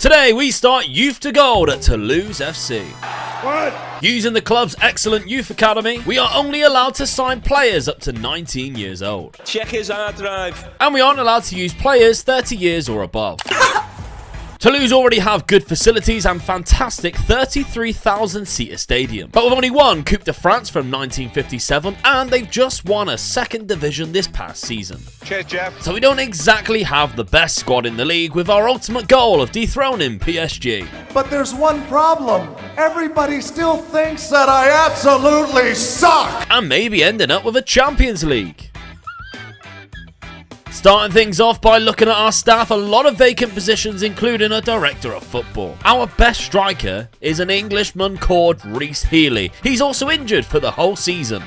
Today we start youth to gold at Toulouse FC. What? Using the club's excellent youth academy, we are only allowed to sign players up to 19 years old. Check his hard drive. And we aren't allowed to use players 30 years or above. Toulouse already have good facilities and fantastic 33,000-seater stadium. But we've only won Coupe de France from 1957 and they've just won a second division this past season. Cheers, Jeff. So we don't exactly have the best squad in the league with our ultimate goal of dethroning PSG. But there's one problem. Everybody still thinks that I absolutely suck. And maybe ending up with a Champions League. Starting things off by looking at our staff, a lot of vacant positions including a director of football. Our best striker is an Englishman called Reece Healy. He's also injured for the whole season.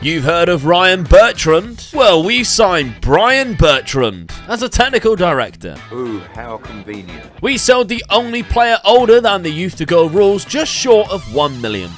You've heard of Ryan Bertrand? Well, we've signed Brian Bertrand as a technical director. Ooh, how convenient. We sold the only player older than the youth to go rules, just short of £1 million.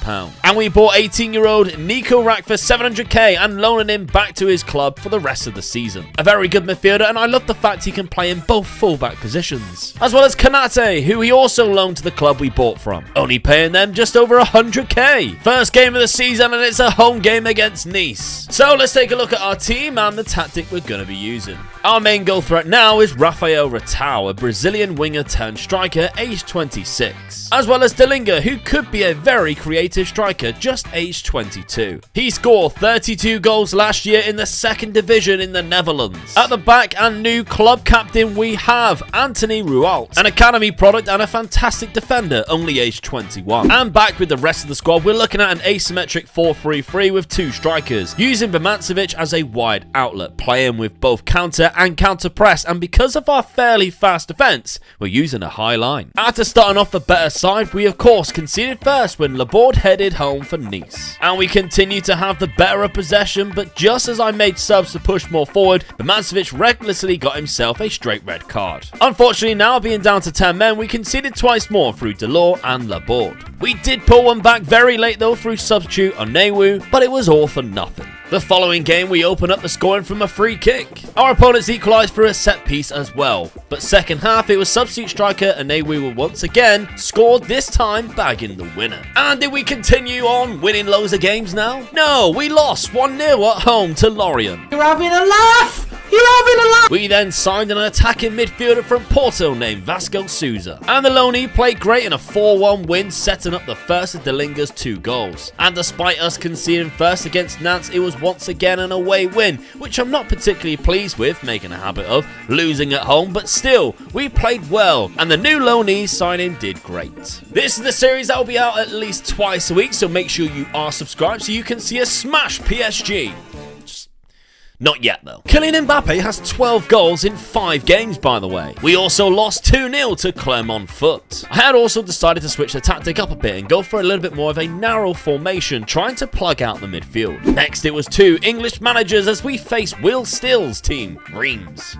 And we bought 18-year-old Nico Rack for 700k and loaning him back to his club for the rest of the season. A very good midfielder, and I love the fact he can play in both fullback positions. As well as Kanate, who he also loaned to the club we bought from, only paying them just over 100k. First game of the season, and it's a home game against Nice. So let's take a look at our team and the tactic we're going to be using. Our main goal threat now is Rafael Ratau, a Brazilian winger turned striker aged 26. As well as Delinga, who could be a very creative striker just aged 22. He scored 32 goals last year in the second division in the Netherlands. At the back and new club captain we have Anthony Rualt, an academy product and a fantastic defender, only aged 21. And back with the rest of the squad, we're looking at an asymmetric 4-3-3 with two strikers, using Birmancevic as a wide outlet, playing with both counter and counter press, and because of our fairly fast defence, we're using a high line. After starting off the better side, we of course conceded first when Laborde headed home for Nice. And we continue to have the better of possession, but just as I made subs to push more forward, Birmancevic recklessly got himself a straight red card. Unfortunately, now being down to 10 men, we conceded twice more through Delors and Laborde. We did pull one back very late though through substitute Onewu, but it was all for nothing. The following game, we open up the scoring from a free kick. Our opponents equalised through a set piece as well, but second half it was substitute striker Onewu once again scored, this time bagging the winner. And did we continue on winning loads of games now? No, we lost 1-0 at home to Lorient. You're having a laugh! You're having a laugh! We then signed an attacking midfielder from Porto named Vasco Souza. And the loanee played great in a 4-1 win, setting up the first of Delinga's 2 goals. And despite us conceding first against Nantes, it was once again an away win, which I'm not particularly pleased with, making a habit of losing at home, but still, we played well, and the new loanee signing did great. This is the series that will be out at least twice a week, so make sure you are subscribed so you can see us smash PSG. Not yet though. Kylian Mbappe has 12 goals in 5 games, by the way. We also lost 2-0 to Clermont Foot. I had also decided to switch the tactic up a bit and go for a little bit more of a narrow formation, trying to plug out the midfield. Next it was 2 English managers as we faced Will Still's team, Reims.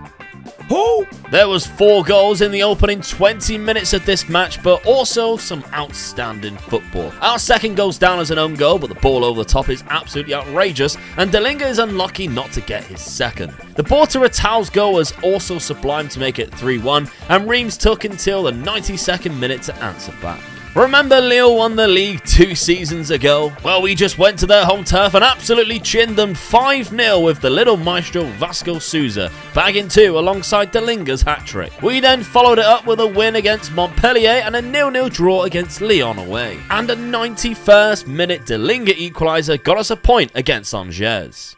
Who? There was 4 goals in the opening 20 minutes of this match, but also some outstanding football. Our second goes down as an own goal, but the ball over the top is absolutely outrageous, and Delinga is unlucky not to get his second. The ball to Ratau's goal was also sublime to make it 3-1, and Reims took until the 92nd minute to answer back. Remember Lille won the league 2 seasons ago? Well, we just went to their home turf and absolutely chinned them 5-0 with the little maestro Vasco Souza bagging 2 alongside Delinga's hat-trick. We then followed it up with a win against Montpellier and a 0-0 draw against Lyon away. And a 91st minute Delinga equaliser got us a point against Angers.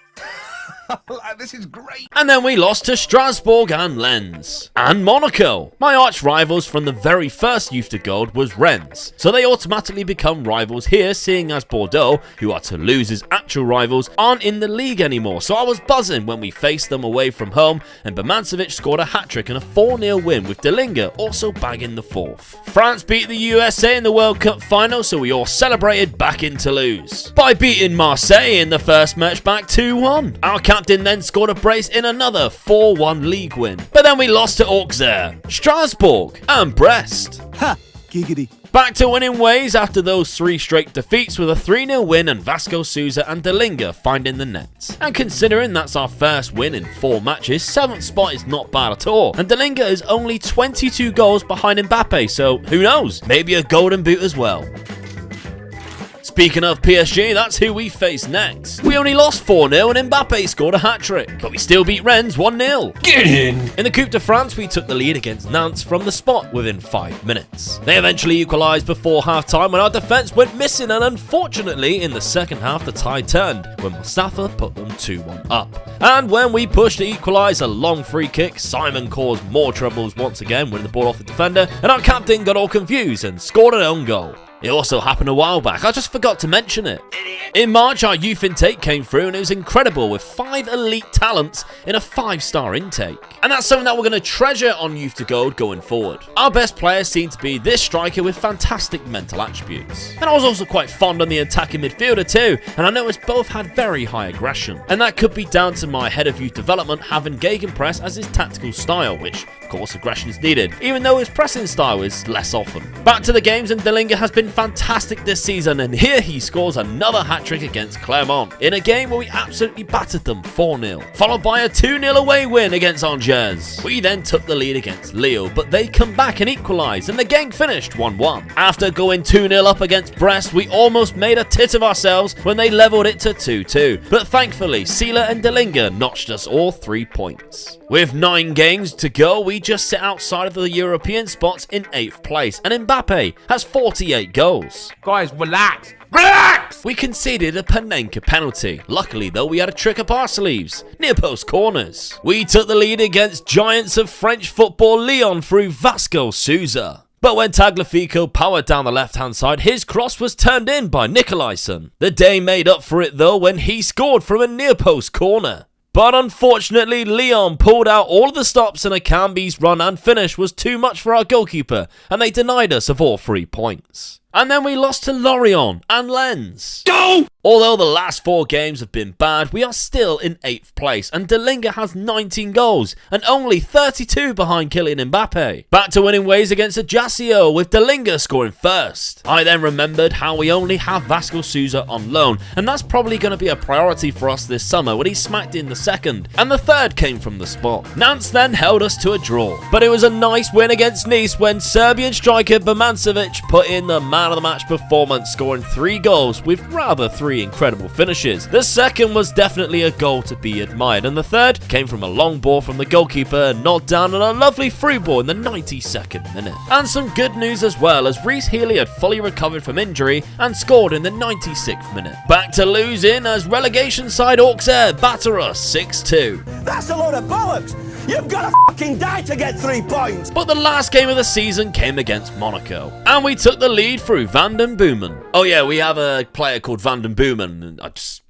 This is great. And then we lost to Strasbourg and Lens. And Monaco. My arch rivals from the very first Youth to Gold was Rennes, so they automatically become rivals here, seeing as Bordeaux, who are Toulouse's actual rivals, aren't in the league anymore, so I was buzzing when we faced them away from home, and Birmancevic scored a hat-trick and a 4-0 win with Delinga also bagging the 4th. France beat the USA in the World Cup final, so we all celebrated back in Toulouse by beating Marseille in the first match back 2-1. Our captain then scored a brace in another 4-1 league win. But then we lost to Auxerre, Strasbourg and Brest. Ha! Giggity. Back to winning ways after those 3 straight defeats with a 3-0 win and Vasco Sousa and Delinga finding the nets. And considering that's our first win in 4 matches, 7th spot is not bad at all. And Delinga is only 22 goals behind Mbappe, so who knows, maybe a golden boot as well. Speaking of PSG, that's who we face next. We only lost 4-0 and Mbappe scored a hat-trick, but we still beat Rennes 1-0. Get in! In the Coupe de France, we took the lead against Nantes from the spot within 5 minutes. They eventually equalised before half-time when our defence went missing, and unfortunately, in the second half, the tide turned when Mustafa put them 2-1 up. And when we pushed to equalise a long free kick, Simon caused more troubles once again, winning the ball off the defender, and our captain got all confused and scored an own goal. It also happened a while back, I just forgot to mention it. In March, our youth intake came through and it was incredible with 5 elite talents in a 5-star intake. And that's something that we're going to treasure on Youth to Gold going forward. Our best players seem to be this striker with fantastic mental attributes. And I was also quite fond on the attacking midfielder too, and I noticed both had very high aggression. And that could be down to my head of youth development having gegenpress as his tactical style, which of course aggression is needed, even though his pressing style is less often. Back to the games, and Delinga has been fantastic this season, and here he scores another hat-trick against Clermont in a game where we absolutely battered them 4-0, followed by a 2-0 away win against Angers. We then took the lead against Lille, but they come back and equalised, and the game finished 1-1. After going 2-0 up against Brest, we almost made a tit of ourselves when they levelled it to 2-2, but thankfully Sila and Delinga notched us all 3 points. With 9 games to go, we just sit outside of the European spots in 8th place, and Mbappe has 48 goals. Guys, relax! Relax! We conceded a Panenka penalty. Luckily though, we had a trick up our sleeves, near post corners. We took the lead against giants of French football Lyon through Vasco Sousa. But when Tagliafico powered down the left-hand side, his cross was turned in by Nicolaisen. The day made up for it though when he scored from a near-post corner. But unfortunately, Lyon pulled out all of the stops and Akambi's run and finish was too much for our goalkeeper, and they denied us of all 3 points. And then we lost to Lorient and Lens. Go! Although the last 4 games have been bad, we are still in 8th place, and Delinga has 19 goals and only 32 behind Kylian Mbappe. Back to winning ways against Ajaccio, with Delinga scoring first. I then remembered how we only have Vasco Sousa on loan, and that's probably going to be a priority for us this summer when he smacked in the second, and the third came from the spot. Nantes then held us to a draw, but it was a nice win against Nice when Serbian striker Birmancevic put in the man of the match performance, scoring 3 goals with rather 3 incredible finishes. The second was definitely a goal to be admired, and the third came from a long ball from the goalkeeper and knocked down on a lovely through ball in the 92nd minute. And some good news as well, as Reece Healy had fully recovered from injury and scored in the 96th minute. Back to losing as relegation side Auxerre batter us 6-2. That's a load of bollocks! You've got to fucking die to get 3 points! But the last game of the season came against Monaco, and we took the lead through Van den Boomen. Oh yeah, we have a player called Van den Boomen. It's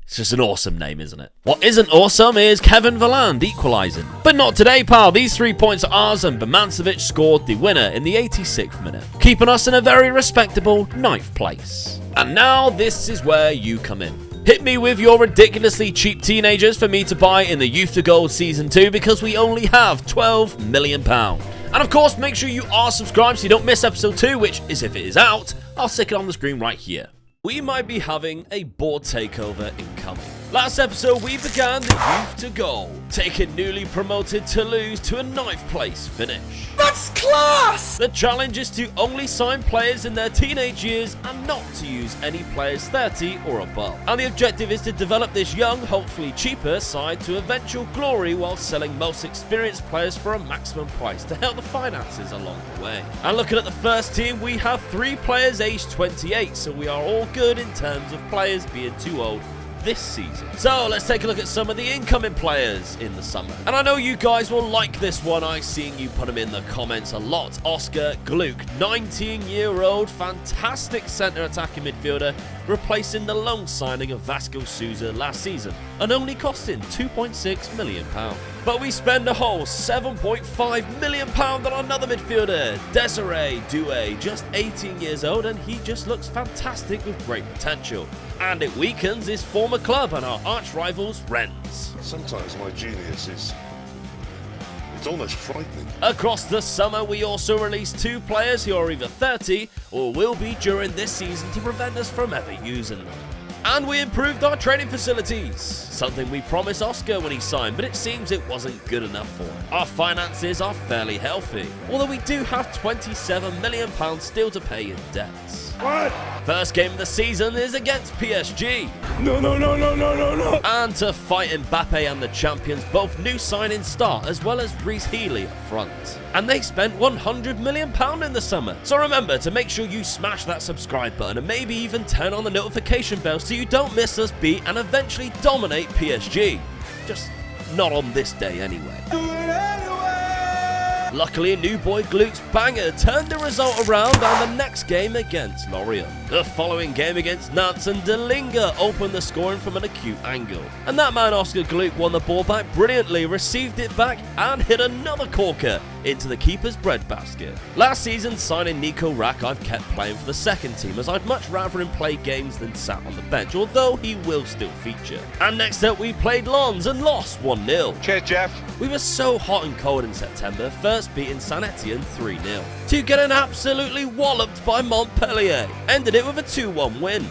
just an awesome name, isn't it? What isn't awesome is Kevin Volland equalising. But not today, pal. These 3 points are ours, and Birmancevic scored the winner in the 86th minute, keeping us in a very respectable 9th place. And now this is where you come in. Hit me with your ridiculously cheap teenagers for me to buy in the Youth to Gold Season 2, because we only have £12 million. And of course, make sure you are subscribed so you don't miss episode 2, which is, if it is out, I'll stick it on the screen right here. We might be having a board takeover incoming. Last episode, we began the Youth to Gold, taking newly promoted Toulouse to a 9th place finish. That's class! The challenge is to only sign players in their teenage years and not to use any players 30 or above. And the objective is to develop this young, hopefully cheaper side to eventual glory while selling most experienced players for a maximum price to help the finances along the way. And looking at the first team, we have 3 players aged 28, so we are all good in terms of players being too old this season. So let's take a look at some of the incoming players in the summer. And I know you guys will like this one. I've seen you put them in the comments a lot. Oscar Gluck, 19-year-old, fantastic centre attacking midfielder, replacing the loan signing of Vasco Sousa last season, and only costing £2.6 million. But we spend a whole £7.5 million on another midfielder, Desiree Doué, just 18 years old, and he just looks fantastic with great potential. And it weakens his former club and our arch rivals, Rennes. Sometimes my genius is It's almost frightening. Across the summer, we also released 2 players who are either 30 or will be during this season to prevent us from ever using them. And we improved our training facilities, something we promised Oscar when he signed, but it seems it wasn't good enough for him. Our finances are fairly healthy, although we do have £27 million still to pay in debts. What? First game of the season is against PSG. No. And to fight Mbappe and the champions, both new signings start, as well as Reece Healy up front. And they spent £100 million in the summer. So remember to make sure you smash that subscribe button and maybe even turn on the notification bell so you don't miss us beat and eventually dominate PSG. Just not on this day anyway. Luckily, new boy Gluck's banger turned the result around on the next game against Lorient. The following game against Nantes and De Linga opened the scoring from an acute angle. And that man Oscar Gluck won the ball back brilliantly, received it back and hit another corker into the keeper's breadbasket. Last season, signing Nico Rack, I've kept playing for the second team as I'd much rather him play games than sat on the bench, although he will still feature. And next up we played Lens and lost 1-0. Cheers, Jeff. We were so hot and cold in September, first beating Saint Etienne 3-0, to getting absolutely walloped by Montpellier, ended it with a 2-1 win.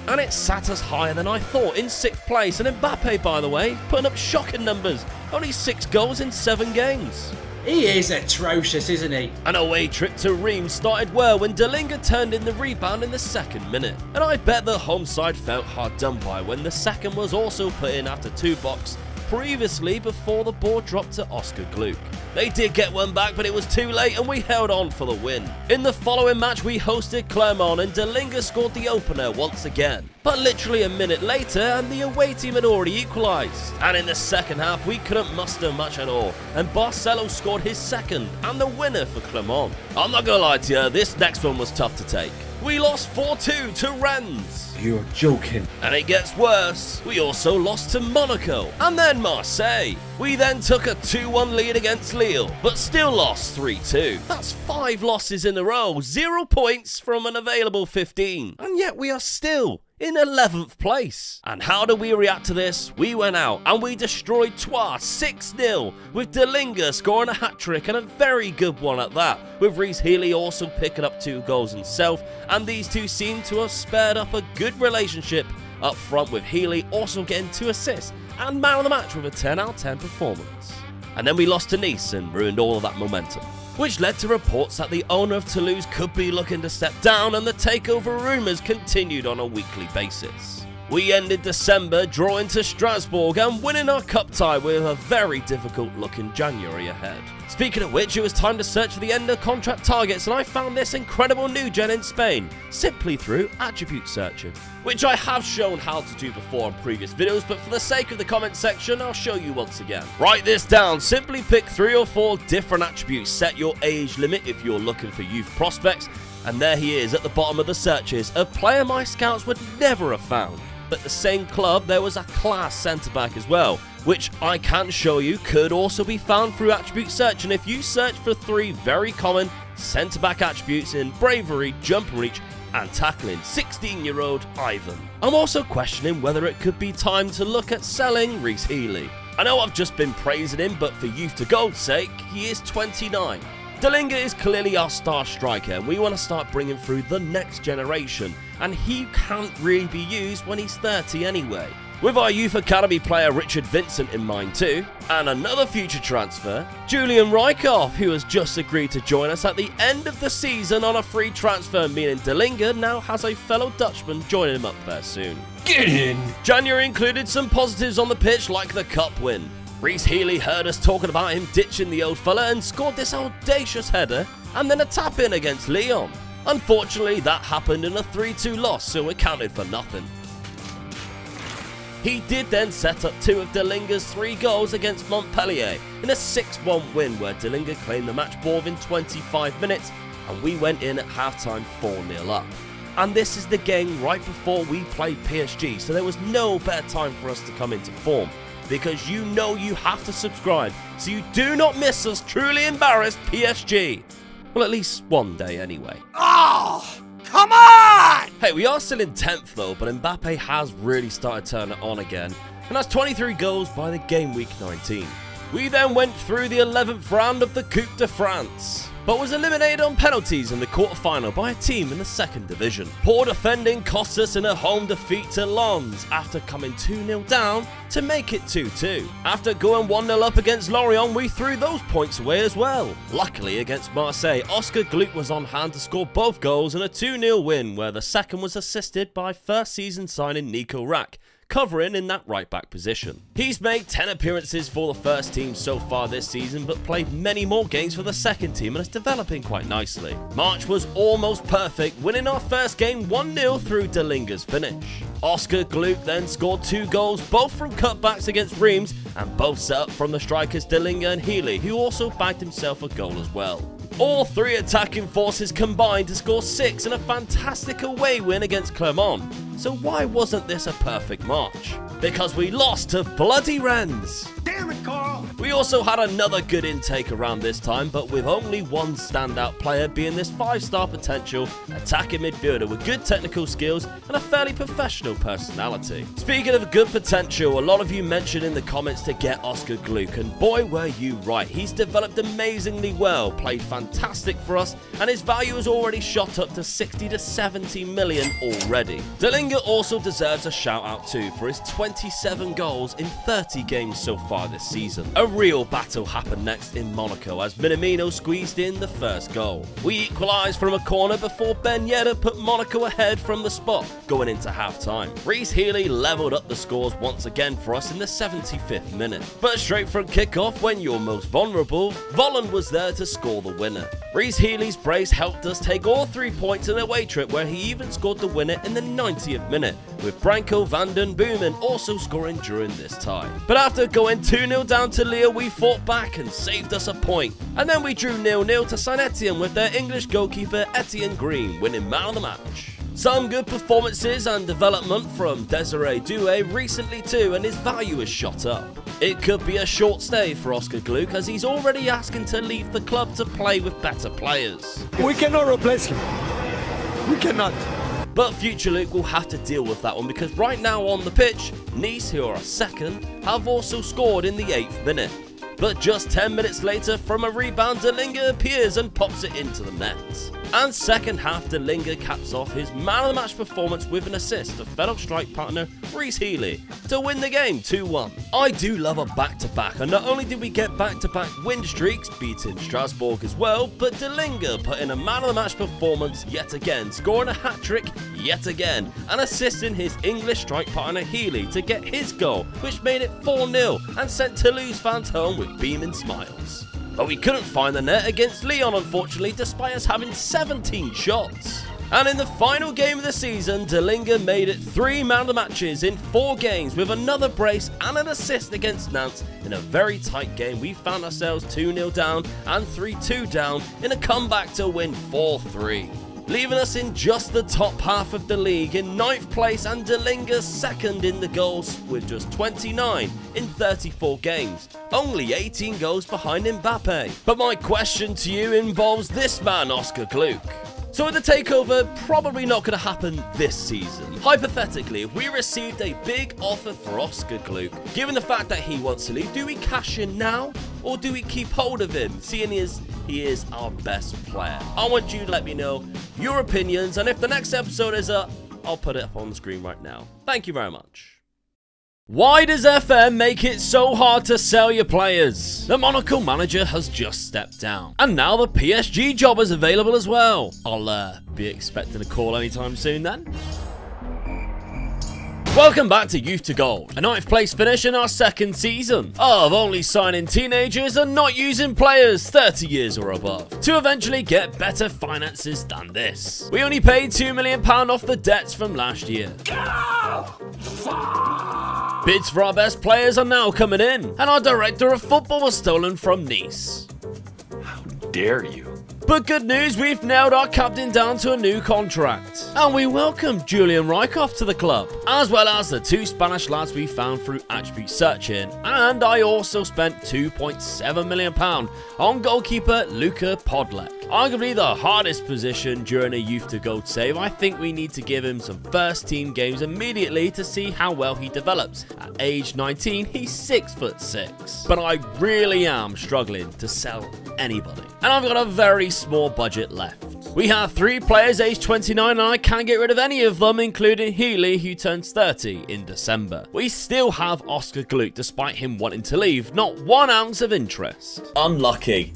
And it sat us higher than I thought in 6th place, and Mbappe, by the way, putting up shocking numbers, only 6 goals in 7 games. He is atrocious, isn't he? An away trip to Reims started well when De Linga turned in the rebound in the 2nd minute. And I bet the home side felt hard done by when the second was also put in after 2 box previously before the ball dropped to Oscar Gluck. They did get one back, but it was too late and we held on for the win. In the following match, we hosted Clermont and De Linga scored the opener once again. But literally a minute later, and the away team had already equalised. And in the second half, we couldn't muster much at all, and Barcelo scored his second and the winner for Clermont. I'm not gonna lie to you, this next one was tough to take. We lost 4-2 to Rennes. You're joking. And it gets worse. We also lost to Monaco and then Marseille. We then took a 2-1 lead against Lille, but still lost 3-2. That's 5 losses in a row, 0 points from an available 15. And yet we are still in 11th place. And how do we react to this? We went out and we destroyed Troyes 6-0, with De Linga scoring a hat-trick and a very good one at that, with Reece Healy also picking up 2 goals himself, and these two seem to have spared up a good relationship up front, with Healy also getting 2 assists and man of the match with a 10 out of 10 performance. And then we lost to Nice and ruined all of that momentum, which led to reports that the owner of Toulouse could be looking to step down, and the takeover rumours continued on a weekly basis. We ended December drawing to Strasbourg and winning our cup tie with a very difficult looking January ahead. Speaking of which, it was time to search for the end of contract targets, and I found this incredible new gen in Spain, simply through attribute searching, which I have shown how to do before on previous videos, but for the sake of the comment section, I'll show you once again. Write this down, simply pick 3 or 4 different attributes, set your age limit if you're looking for youth prospects, and there he is at the bottom of the searches, a player my scouts would never have found. But the same club, there was a class centre-back as well, which I can show you could also be found through attribute search. And if you search for 3 very common centre-back attributes in bravery, jump and reach, and tackling, 16-year-old Ivan. I'm also questioning whether it could be time to look at selling Reece Healy. I know I've just been praising him, but for youth to gold's sake, he is 29. De Linga is clearly our star striker, and we want to start bringing through the next generation, and he can't really be used when he's 30 anyway. With our youth academy player Richard Vincent in mind too, and another future transfer, Julian Rykhoff, who has just agreed to join us at the end of the season on a free transfer, meaning De Linga now has a fellow Dutchman joining him up there soon. Get in! January included some positives on the pitch, like the cup win. Reece Healy heard us talking about him ditching the old fella and scored this audacious header and then a tap-in against Lyon. Unfortunately, that happened in a 3-2 loss, so it counted for nothing. He did then set up 2 of De Linga's 3 goals against Montpellier in a 6-1 win, where De Linga claimed the match ball within 25 minutes and we went in at halftime 4-0 up. And this is the game right before we played PSG, so there was no better time for us to come into form, because you know you have to subscribe so you do not miss us truly embarrass PSG. Well, at least one day anyway. Oh, come on! Hey, we are still in 10th though, but Mbappe has really started turning it on again and has 23 goals by the game week 19. We then went through the 11th round of the Coupe de France, but was eliminated on penalties in the quarterfinal by a team in the 2nd division. Poor defending cost us in a home defeat to Lens after coming 2-0 down to make it 2-2. After going 1-0 up against Lorient, we threw those points away as well. Luckily against Marseille, Oscar Gluck was on hand to score both goals in a 2-0 win, where the second was assisted by first season signing Nico Rack, covering in that right back position. He's made 10 appearances for the first team so far this season, but played many more games for the second team and is developing quite nicely. March was almost perfect, winning our first game 1-0 through Delinga's finish. Oscar Gluck then scored 2 goals, both from cutbacks against Reims, and both set up from the strikers Delinga and Healy, who also bagged himself a goal as well. All 3 attacking forces combined to score 6 in a fantastic away win against Clermont. So why wasn't this a perfect March? Because we lost to bloody Rennes. Damn it, Carl! We also had another good intake around this time, but with only one standout player being this 5-star potential attacking midfielder with good technical skills and a fairly professional personality. Speaking of good potential, a lot of you mentioned in the comments to get Oscar Gluck, and boy were you right. He's developed amazingly well, played fantastic for us, and his value has already shot up to 60 to 70 million already. Delinga also deserves a shout out too for his 27 goals in 30 games so far this season. A real battle happened next in Monaco as Minamino squeezed in the first goal. We equalised from a corner before Ben Yedder put Monaco ahead from the spot going into half-time. Reece Healy levelled up the scores once again for us in the 75th minute. But straight from kick-off, when you're most vulnerable, Volland was there to score the winner. Reece Healy's brace helped us take all 3 points in a away trip, where he even scored the winner in the 90th minute, with Branko van den Boomen also scoring during this time. But after going 2-0 down to Lille, we fought back and saved us a point. And then we drew 0-0 to Saint-Etienne with their English goalkeeper Etienne Green winning man of the match. Some good performances and development from Desiree Doué recently too, and his value has shot up. It could be a short stay for Oscar Gluck, as he's already asking to leave the club to play with better players. We cannot replace him. We cannot. But future Luke will have to deal with that one, because right now on the pitch, Nice, who are second, have also scored in the 8th minute. But just 10 minutes later, from a rebound, Delinga appears and pops it into the net. And second half, Delinga caps off his man of the match performance with an assist to fellow strike partner Reece Healy to win the game 2-1. I do love a back-to-back, and not only did we get back-to-back win streaks, beating Strasbourg as well, but Delinga put in a man of the match performance yet again, scoring a hat-trick yet again, and assisting his English strike partner Healy to get his goal, which made it 4-0 and sent Toulouse fans home with beaming smiles. But we couldn't find the net against Lyon, unfortunately, despite us having 17 shots. And in the final game of the season, Delinga made it 3 man of the matches in 4 games with another brace and an assist against Nantes in a very tight game. We found ourselves 2-0 down and 3-2 down in a comeback to win 4-3. Leaving us in just the top half of the league in 9th place, and Delinga second in the goals with just 29 in 34 games, only 18 goals behind Mbappe. But my question to you involves this man, Oscar Gluck. So the takeover probably not going to happen this season. Hypothetically, if we received a big offer for Oscar Gluck, given the fact that he wants to leave, do we cash in now or do we keep hold of him, seeing he is our best player? I want you to let me know your opinions, and if the next episode is up, I'll put it up on the screen right now. Thank you very much. Why does FM make it so hard to sell your players? The Monaco manager has just stepped down, and now the PSG job is available as well. I'll be expecting a call anytime soon then. Welcome back to Youth to Gold, a 9th place finish in our 2nd season of only signing teenagers and not using players 30 years or above to eventually get better finances than this. We only paid £2 million off the debts from last year. Bids for our best players are now coming in, and our director of football was stolen from Nice. How dare you? But good news, we've nailed our captain down to a new contract. And we welcomed Julian Rykhoff to the club, as well as the 2 Spanish lads we found through attribute searching. And I also spent £2.7 million on goalkeeper Luka Podolak. Arguably the hardest position during a youth to gold save. I think we need to give him some first team games immediately to see how well he develops. At age 19, he's 6'6". But I really am struggling to sell anybody. And I've got a very small budget left. We have 3 players aged 29 and I can't get rid of any of them, including Healy, who turns 30 in December. We still have Oscar Gluck despite him wanting to leave. Not 1 ounce of interest. Unlucky.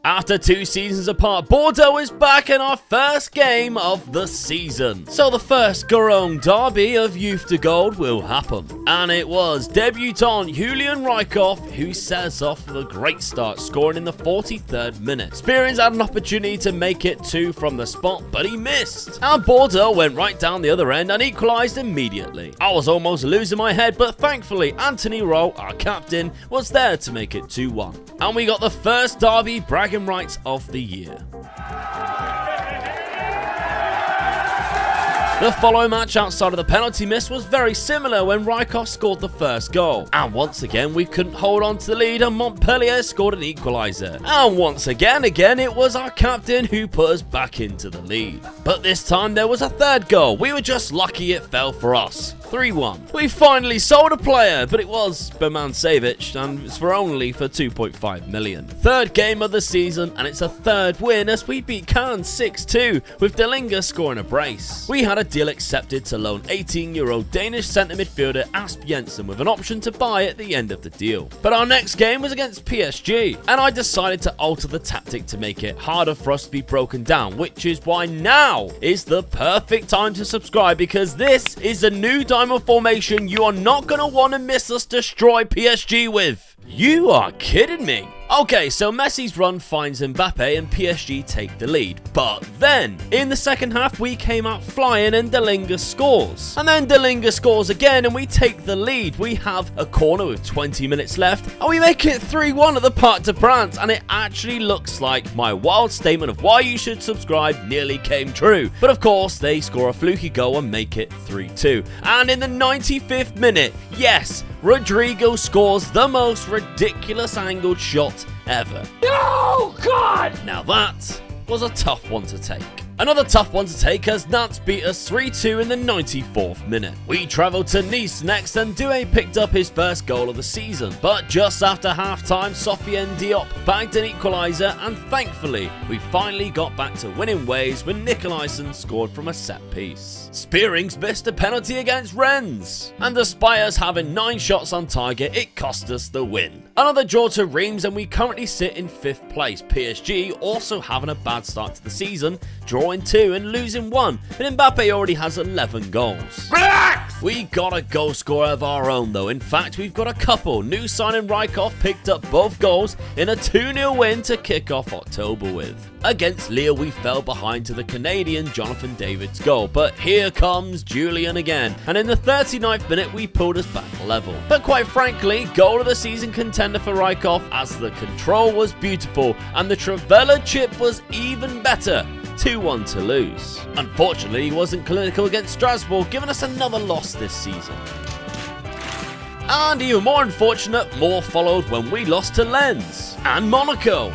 After 2 seasons apart, Bordeaux is back in our first game of the season. So the first Garonne derby of Youth to Gold will happen. And it was debutant Julian Rykhoff who sets off with a great start, scoring in the 43rd minute. Spearings had an opportunity to make it 2 from the spot, but he missed. And Bordeaux went right down the other end and equalised immediately. I was almost losing my head, but thankfully Anthony Rowe, our captain, was there to make it 2-1. And we got the first derby bragging rights of the year. The following match outside of the penalty miss was very similar when Rykhoff scored the first goal. And once again, we couldn't hold on to the lead and Montpellier scored an equaliser. And once again, it was our captain who put us back into the lead. But this time there was a third goal. We were just lucky it fell for us. 3-1. We finally sold a player, but it was Berman-Savic, and it's for 2.5 million. Third game of the season, and it's a third win as we beat Cannes 6-2, with Delinga scoring a brace. We had a deal accepted to loan 18-year-old Danish centre midfielder Asp Jensen with an option to buy at the end of the deal. But our next game was against PSG, and I decided to alter the tactic to make it harder for us to be broken down, which is why now is the perfect time to subscribe, because this is a new diamond formation you are not going to want to miss us destroy PSG with. You are kidding me. Okay, so Messi's run finds Mbappe and PSG take the lead. But then, in the second half, we came out flying and Delinga scores. And then Delinga scores again and we take the lead. We have a corner with 20 minutes left and we make it 3-1 at the Parc des Princes. And it actually looks like my wild statement of why you should subscribe nearly came true. But of course, they score a fluky goal and make it 3-2. And in the 95th minute, yes, Rodrigo scores the most ridiculous angled shot ever. Oh, God! Now that was a tough one to take. Another tough one to take as Nantes beat us 3-2 in the 94th minute. We travelled to Nice next and Doué picked up his first goal of the season. But just after half-time, Sofiane Diop bagged an equaliser and thankfully, we finally got back to winning ways when Nicolaisen scored from a set piece. Spearings missed a penalty against Rennes. And despite us having 9 shots on target, it cost us the win. Another draw to Reims and we currently sit in 5th place. PSG also having a bad start to the season, drawing 2 and losing 1, and Mbappe already has 11 goals. Relax! We got a goal scorer of our own though. In fact, we've got a couple. New signing Rykhoff picked up both goals in a 2-0 win to kick off October with. Against Lille, we fell behind to the Canadian Jonathan David's goal, but here comes Julian again, and in the 39th minute we pulled us back level. But quite frankly, goal of the season contender for Rykhoff, as the control was beautiful and the Trivela chip was even better. 2-1 Toulouse. Unfortunately, he wasn't clinical against Strasbourg, giving us another loss this season. And even more unfortunate, more followed when we lost to Lens and Monaco.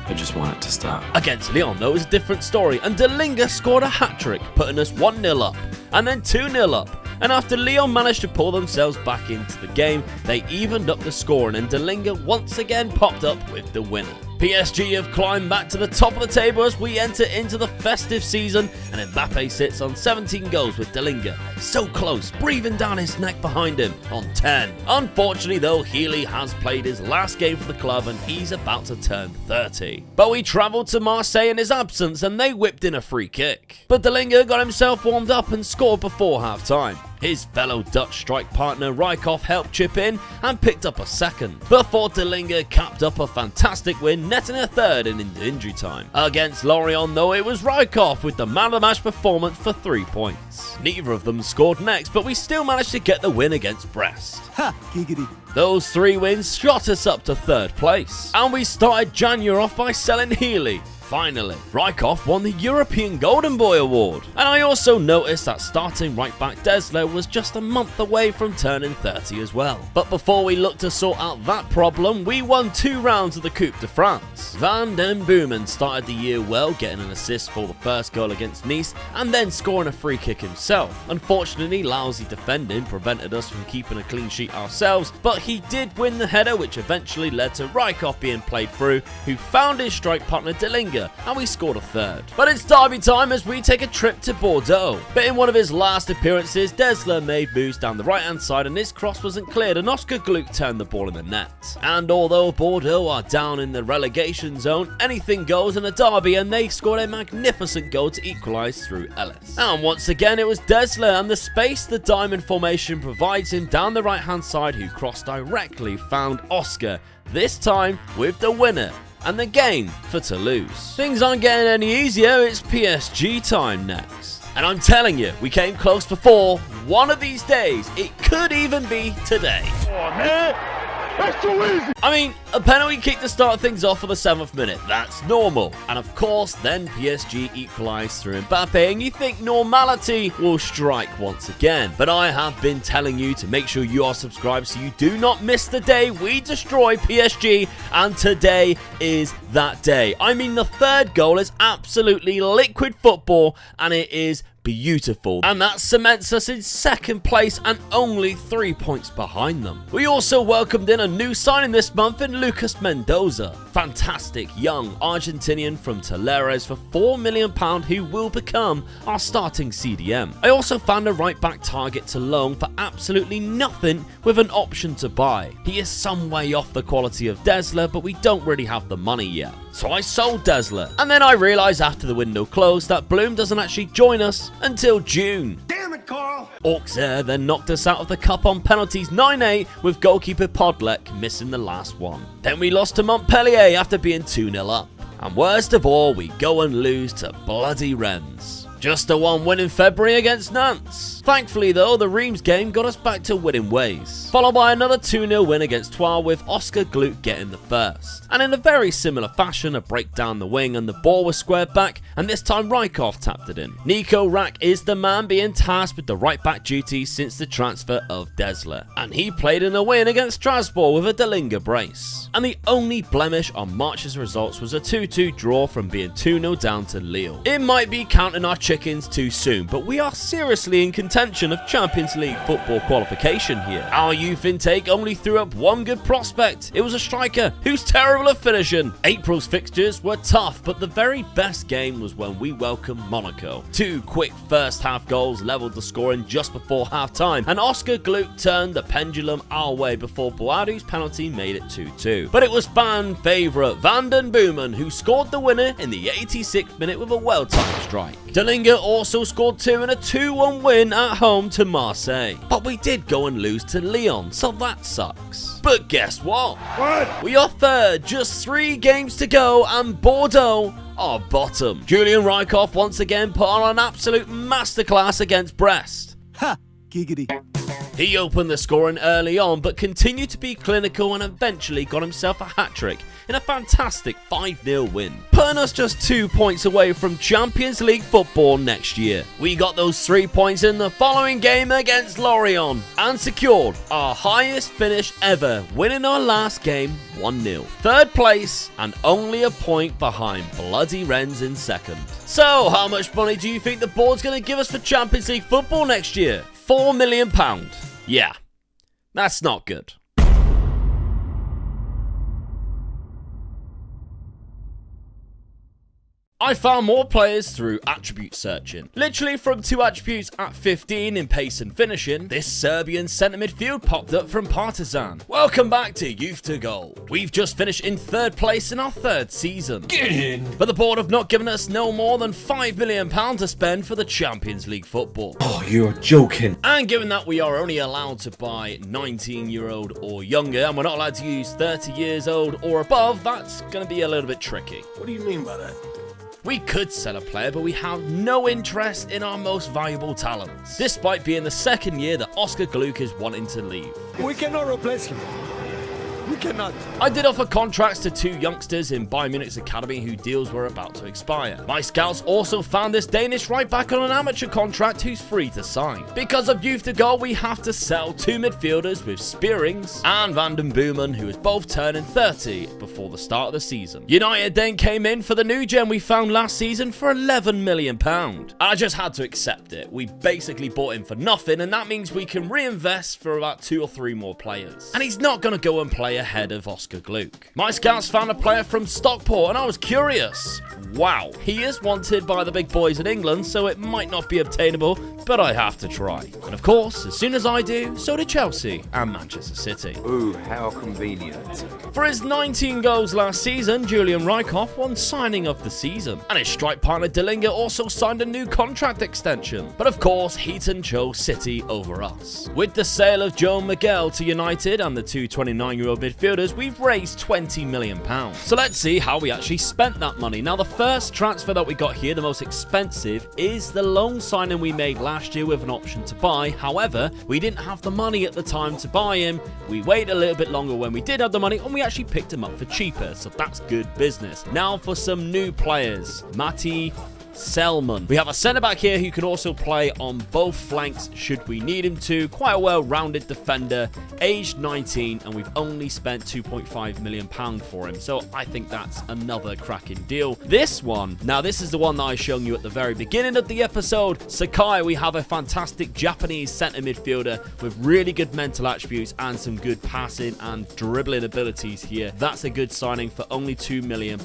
I just want it to stop. Against Lyon, though, is a different story, and Delinga scored a hat-trick, putting us 1-0 up, and then 2-0 up. And after Lyon managed to pull themselves back into the game, they evened up the scoring and Delinga once again popped up with the winner. PSG have climbed back to the top of the table as we enter into the festive season, and Mbappe sits on 17 goals with Delinga so close, breathing down his neck behind him on 10. Unfortunately though, Healy has played his last game for the club and he's about to turn 30. But we travelled to Marseille in his absence and they whipped in a free kick. But Delinga got himself warmed up and scored before half time. His fellow Dutch strike partner Rykhoff helped chip in and picked up a second, before Delinga capped up a fantastic win, netting a third in injury time. Against Lorient though, it was Rykhoff with the man of the match performance for 3 points. Neither of them scored next, but we still managed to get the win against Brest. Ha, giggity. Those 3 wins shot us up to 3rd place, and we started January off by selling Healy. finally, Rykov won the European Golden Boy Award. And I also noticed that starting right back Desler was just a month away from turning 30 as well. But before we look to sort out that problem, we won 2 rounds of the Coupe de France. Van den Boomen started the year well, getting an assist for the first goal against Nice and then scoring a free kick himself. Unfortunately, lousy defending prevented us from keeping a clean sheet ourselves, but he did win the header, which eventually led to Rykov being played through, who found his strike partner Delinga, and we scored a third. But it's derby time as we take a trip to Bordeaux. But in one of his last appearances, Desler made moves down the right hand side and his cross wasn't cleared and Oscar Gluck turned the ball in the net. And although Bordeaux are down in the relegation zone, anything goes in a derby and they scored a magnificent goal to equalise through Ellis. And once again it was Desler and the space the diamond formation provides him down the right hand side, who crossed directly found Oscar, this time with the winner and the game for Toulouse. Things aren't getting any easier, it's PSG time next. And I'm telling you, we came close before. One of these days, it could even be today. Oh, man. That's too easy. I mean, a penalty kick to start things off for the 7th minute. That's normal. And of course, then PSG equalised through Mbappe, and you think normality will strike once again. But I have been telling you to make sure you are subscribed so you do not miss the day we destroy PSG, and today is that day. I mean, the third goal is absolutely liquid football, and it is beautiful, and that cements us in second place and only 3 points behind them. We also welcomed in a new signing this month in Lucas Mendoza, fantastic young Argentinian from Toulouse for £4 million, who will become our starting CDM. I also found a right back target to loan for absolutely nothing with an option to buy. He is some way off the quality of Desler, but we don't really have the money yet. So I sold Desler, and then I realised after the window closed that Bloom doesn't actually join us until June. Damn it, Carl! Auxerre then knocked us out of the cup on penalties 9-8, with goalkeeper Podlek missing the last one. Then we lost to Montpellier after being 2-0 up. And worst of all, we go and lose to bloody Rennes. Just a 1 win in February against Nantes. Thankfully though, the Reims game got us back to winning ways, followed by another 2-0 win against Troyes with Oscar Gluck getting the first. And in a very similar fashion, a break down the wing and the ball was squared back, and this time Rykov tapped it in. Nico Rack is the man being tasked with the right back duties since the transfer of Desler, and he played in a win against Strasbourg with a Delinga brace. And the only blemish on March's results was a 2-2 draw from being 2-0 down to Lille. It might be counting our chickens too soon, but we are seriously in contention of Champions League football qualification here. Our youth intake only threw up one good prospect. It was a striker who's terrible at finishing. April's fixtures were tough, but the very best game was when we welcomed Monaco. 2 quick first half goals leveled the scoring just before half time, and Oscar Gluck turned the pendulum our way before Boadou's penalty made it 2-2. But it was fan favourite Van den Boomen who scored the winner in the 86th minute with a well-timed strike. Delinga also scored 2 in a 2-1 win at home to Marseille. But we did go and lose to Lyon, so that sucks. But guess what? We are third, just 3 games to go, and Bordeaux are bottom. Julian Rykov once again put on an absolute masterclass against Brest. Ha! Giggity. He opened the scoring early on, but continued to be clinical and eventually got himself a hat-trick in a fantastic 5-0 win, putting us just 2 points away from Champions League football next year. We got those 3 points in the following game against Lorient and secured our highest finish ever, winning our last game 1-0. Third place and only a point behind bloody Rennes in second. So how much money do you think the board's going to give us for Champions League football next year? £4 million. Yeah, that's not good. I found more players through attribute searching. Literally from 2 attributes at 15 in pace and finishing, this Serbian centre midfield popped up from Partizan. Welcome back to Youth to Gold. We've just finished in 3rd place in our 3rd season. Get in! But the board have not given us no more than £5 million to spend for the Champions League football. Oh, you're joking. And given that we are only allowed to buy 19-year-old or younger, and we're not allowed to use 30 years old or above, that's going to be a little bit tricky. What do you mean by that? We could sell a player, but we have no interest in our most valuable talents, despite being the 2nd year that Oscar Gluck is wanting to leave. We cannot replace him. We cannot. I did offer contracts to 2 youngsters in Bayern Munich's academy whose deals were about to expire. My scouts also found this Danish right back on an amateur contract who's free to sign. Because of youth to go, we have to sell 2 midfielders with Spearings and Van den Boomen, who is both turning 30 before the start of the season. United then came in for the new gem we found last season for £11 million. I just had to accept it. We basically bought him for nothing, and that means we can reinvest for about 2 or 3 more players. And he's not going to go and play ahead of Oscar Gluck. My scouts found a player from Stockport, and I was curious. Wow, he is wanted by the big boys in England, so it might not be obtainable, but I have to try. And of course, as soon as I do, so did Chelsea and Manchester City. Ooh, how convenient. For his 19 goals last season, Julian Rijkoff won signing of the season, and his strike partner Delinga also signed a new contract extension. But of course, Heaton chose City over us. With the sale of Joe Miguel to United and the 2 29-year-old midfielders, we've raised £20 million. So let's see how we actually spent that money. Now, the first transfer that we got here, the most expensive, is the loan signing we made last year with an option to buy. However, we didn't have the money at the time to buy him. We waited a little bit longer when we did have the money, and we actually picked him up for cheaper, so that's good business. Now for some new players. Matti Selman. We have a centre-back here who can also play on both flanks should we need him to. Quite a well-rounded defender, aged 19, and we've only spent £2.5 million for him, so I think that's another cracking deal. This one, now this is the one that I showed you at the very beginning of the episode. Sakai, we have a fantastic Japanese centre midfielder with really good mental attributes and some good passing and dribbling abilities here. That's a good signing for only £2 million,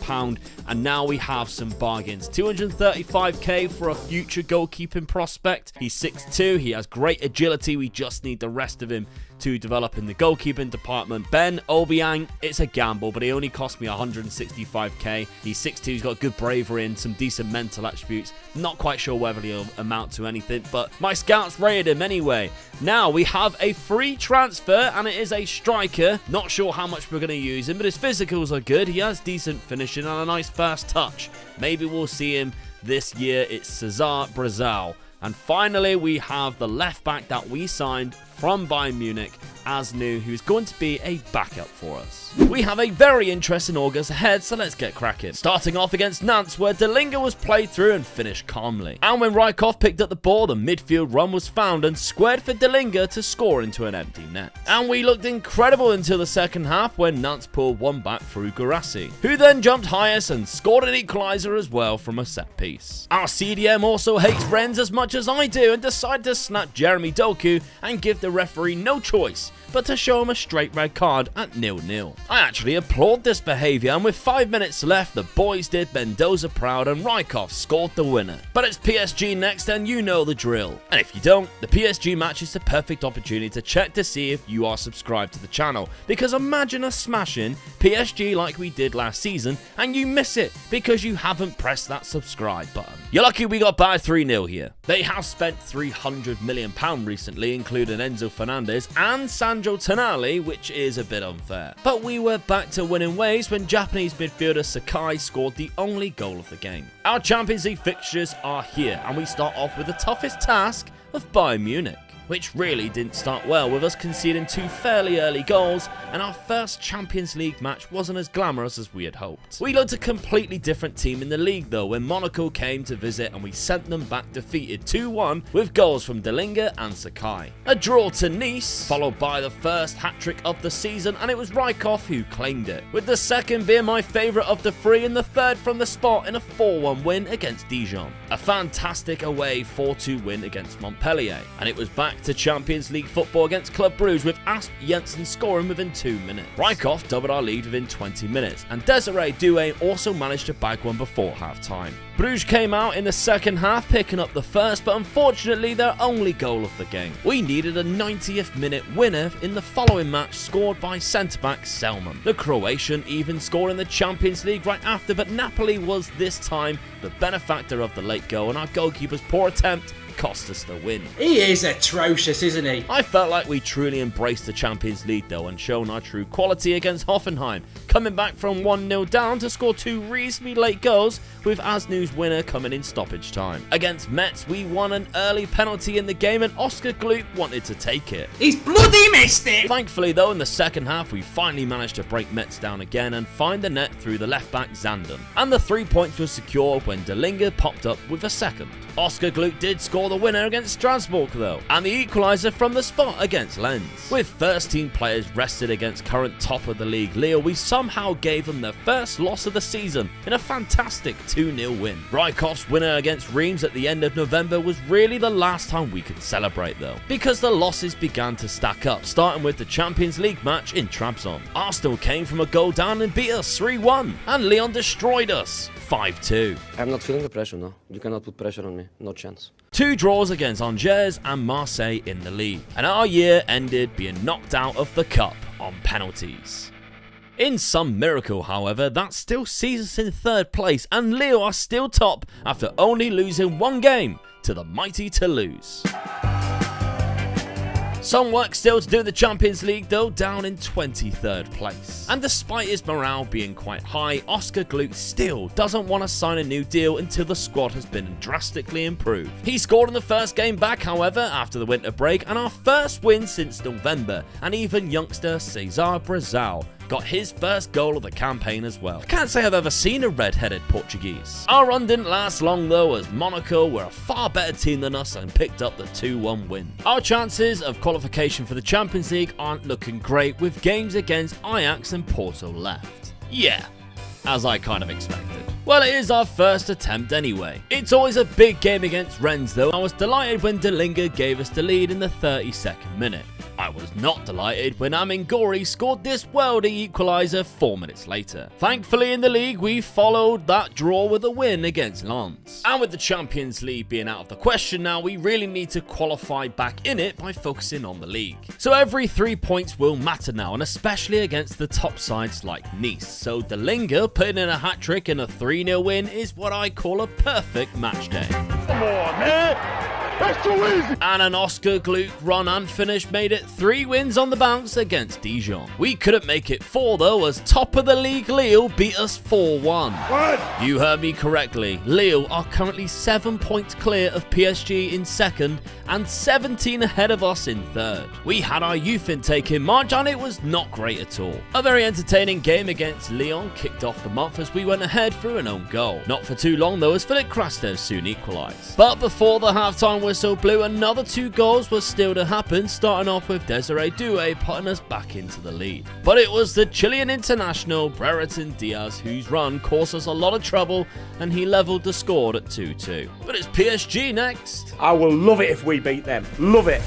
and now we have some bargains. 235k for a future goalkeeping prospect. He's 6'2", he has great agility, we just need the rest of him to develop in the goalkeeping department. Ben Obiang, it's a gamble, but he only cost me 165k. He's 6'2", he's got good bravery and some decent mental attributes. Not quite sure whether he'll amount to anything, but my scouts rated him anyway. Now we have a free transfer, and it is a striker. Not sure how much we're going to use him, but his physicals are good. He has decent finishing and a nice first touch. Maybe we'll see him this year. It's Cesar Brazal. And finally, we have the left back that we signed from Bayern Munich as new, who's going to be a backup for us. We have a very interesting August ahead, so let's get cracking. Starting off against Nantes, where Delinga was played through and finished calmly. And when Rijkoff picked up the ball, the midfield run was found and squared for Delinga to score into an empty net. And we looked incredible until the second half when Nantes pulled one back through Guirassy, who then jumped highest and scored an equaliser as well from a set piece. Our CDM also hates Rennes as much as I do and decided to snap Jeremy Doku and give the referee no choice but to show him a straight red card at 0-0. I actually applaud this behaviour, and with 5 minutes left, the boys did Mendoza proud and Rijkoff scored the winner. But it's PSG next, and you know the drill. And if you don't, the PSG match is the perfect opportunity to check to see if you are subscribed to the channel, because imagine us smashing PSG like we did last season and you miss it because you haven't pressed that subscribe button. You're lucky we got by 3-0 here. They have spent £300 million recently, including Enzo Fernandez and Sandro Tonali, which is a bit unfair. But we were back to winning ways when Japanese midfielder Sakai scored the only goal of the game. Our Champions League fixtures are here, and we start off with the toughest task of Bayern Munich, which really didn't start well, with us conceding 2 fairly early goals, and our first Champions League match wasn't as glamorous as we had hoped. We looked a completely different team in the league though when Monaco came to visit, and we sent them back defeated 2-1 with goals from Delinga and Sakai. A draw to Nice, followed by the first hat-trick of the season, and it was Rijkoff who claimed it, with the second being my favourite of the 3 and the third from the spot in a 4-1 win against Dijon. A fantastic away 4-2 win against Montpellier, and it was back to Champions League football against Club Brugge, with Asp Jensen scoring within 2 minutes. Rijkoff doubled our lead within 20 minutes, and Desiree Doué also managed to bag one before half-time. Bruges came out in the second half, picking up the first, but unfortunately their only goal of the game. We needed a 90th minute winner in the following match, scored by centre-back Selman. The Croatian even scored in the Champions League right after, but Napoli was this time the benefactor of the late goal, and our goalkeeper's poor attempt cost us the win. He is atrocious, isn't he? I felt like we truly embraced the Champions League though and shown our true quality against Hoffenheim, coming back from 1-0 down to score 2 reasonably late goals, with Asnu's winner coming in stoppage time. Against Metz, we won an early penalty in the game and Oscar Gluck wanted to take it. He's bloody missed it! Thankfully though, in the second half we finally managed to break Metz down again and find the net through the left back Zanden. And the 3 points were secure when Delinga popped up with a second. Oscar Gluck did score the winner against Strasbourg though, and the equaliser from the spot against Lens. With first team players rested against current top of the league Lille, we somehow gave them their first loss of the season in a fantastic 2-0 win. Rijkaard's winner against Reims at the end of November was really the last time we could celebrate though, because the losses began to stack up, starting with the Champions League match in Trabzon. Arsenal came from a goal down and beat us 3-1, and Lyon destroyed us 5-2. I'm not feeling the pressure, no. You cannot put pressure on me. No chance. 2 draws against Angers and Marseille in the league, and our year ended being knocked out of the cup on penalties. In some miracle, however, that still sees us in 3rd place, and Lille are still top after only losing 1 game to the mighty Toulouse. Some work still to do in the Champions League though, down in 23rd place. And despite his morale being quite high, Oscar Gluck still doesn't want to sign a new deal until the squad has been drastically improved. He scored in the first game back, however, after the winter break, and our first win since November, and even youngster Cesar Brazal got his first goal of the campaign as well. I can't say I've ever seen a red-headed Portuguese. Our run didn't last long though, as Monaco were a far better team than us and picked up the 2-1 win. Our chances of qualification for the Champions League aren't looking great, with games against Ajax and Porto left. Yeah, as I kind of expected. Well, it is our first attempt anyway. It's always a big game against Rennes though. I was delighted when Delinga gave us the lead in the 32nd minute. I was not delighted when Amin Gori scored this worldy equaliser 4 minutes later. Thankfully in the league we followed that draw with a win against Lens. And with the Champions League being out of the question now, we really need to qualify back in it by focusing on the league. So every 3 points will matter now, and especially against the top sides like Nice. So Delinga putting in a hat-trick and a 3-0 win is what I call a perfect match day. Come on, man. That's too easy. And an Oscar Gluck run and finish made it 3 wins on the bounce against Dijon. We couldn't make it 4 though, as top of the league Lille beat us 4-1. What? You heard me correctly. Lille are currently 7 points clear of PSG in 2nd and 17 ahead of us in 3rd. We had our youth intake in March and it was not great at all. A very entertaining game against Lyon kicked off the month as we went ahead through an own goal. Not for too long though, as Philip Krastev soon equalised. But before the halftime whistle blew, another 2 goals were still to happen, starting off with Desiree Doué putting us back into the lead. But it was the Chilean international Brereton Diaz whose run caused us a lot of trouble, and he levelled the score at 2-2. But it's PSG next. I will love it if we beat them. Love it.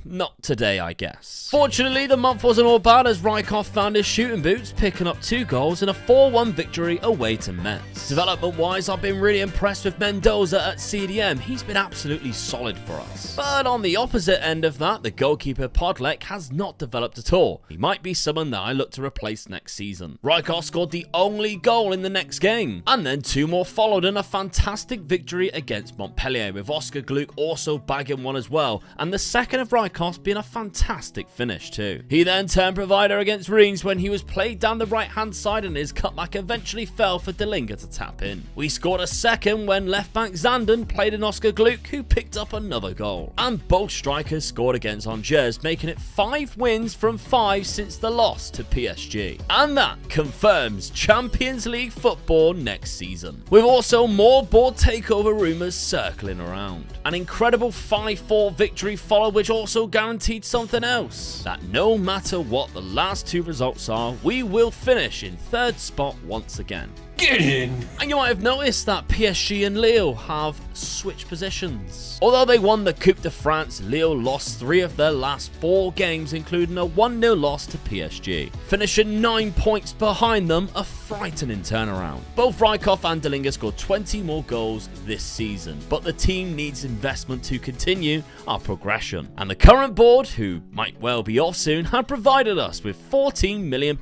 Not today, I guess. Fortunately, the month wasn't all bad as Rijkaard found his shooting boots, picking up 2 goals in a 4-1 victory away to Metz. Development-wise, I've been really impressed with Mendoza at CDM. He's been absolutely solid for us. But on the opposite end of that, the goalkeeper Podlek has not developed at all. He might be someone that I look to replace next season. Rijkaard scored the only goal in the next game, and then 2 more followed in a fantastic victory against Montpellier, with Oscar Gluck also bagging 1 as well, and the second of Rijkaard being a fantastic finish too. He then turned provider against Reims when he was played down the right hand side and his cutback eventually fell for Delinga to tap in. We scored a second when left back Zanden played in Oscar Gluck, who picked up another goal. And both strikers scored against Angers, making it 5 wins from 5 since the loss to PSG. And that confirms Champions League football next season, with also more board takeover rumours circling around. An incredible 5-4 victory followed, which also guaranteed something else: that no matter what the last 2 results are, we will finish in 3rd spot once again. Get in. And you might have noticed that PSG and Lille have switched positions. Although they won the Coupe de France, Lille lost 3 of their last 4 games, including a 1-0 loss to PSG, finishing 9 points behind them, a frightening turnaround. Both Rijkaard and Delinga scored 20 more goals this season, but the team needs investment to continue our progression. And the current board, who might well be off soon, have provided us with £14 million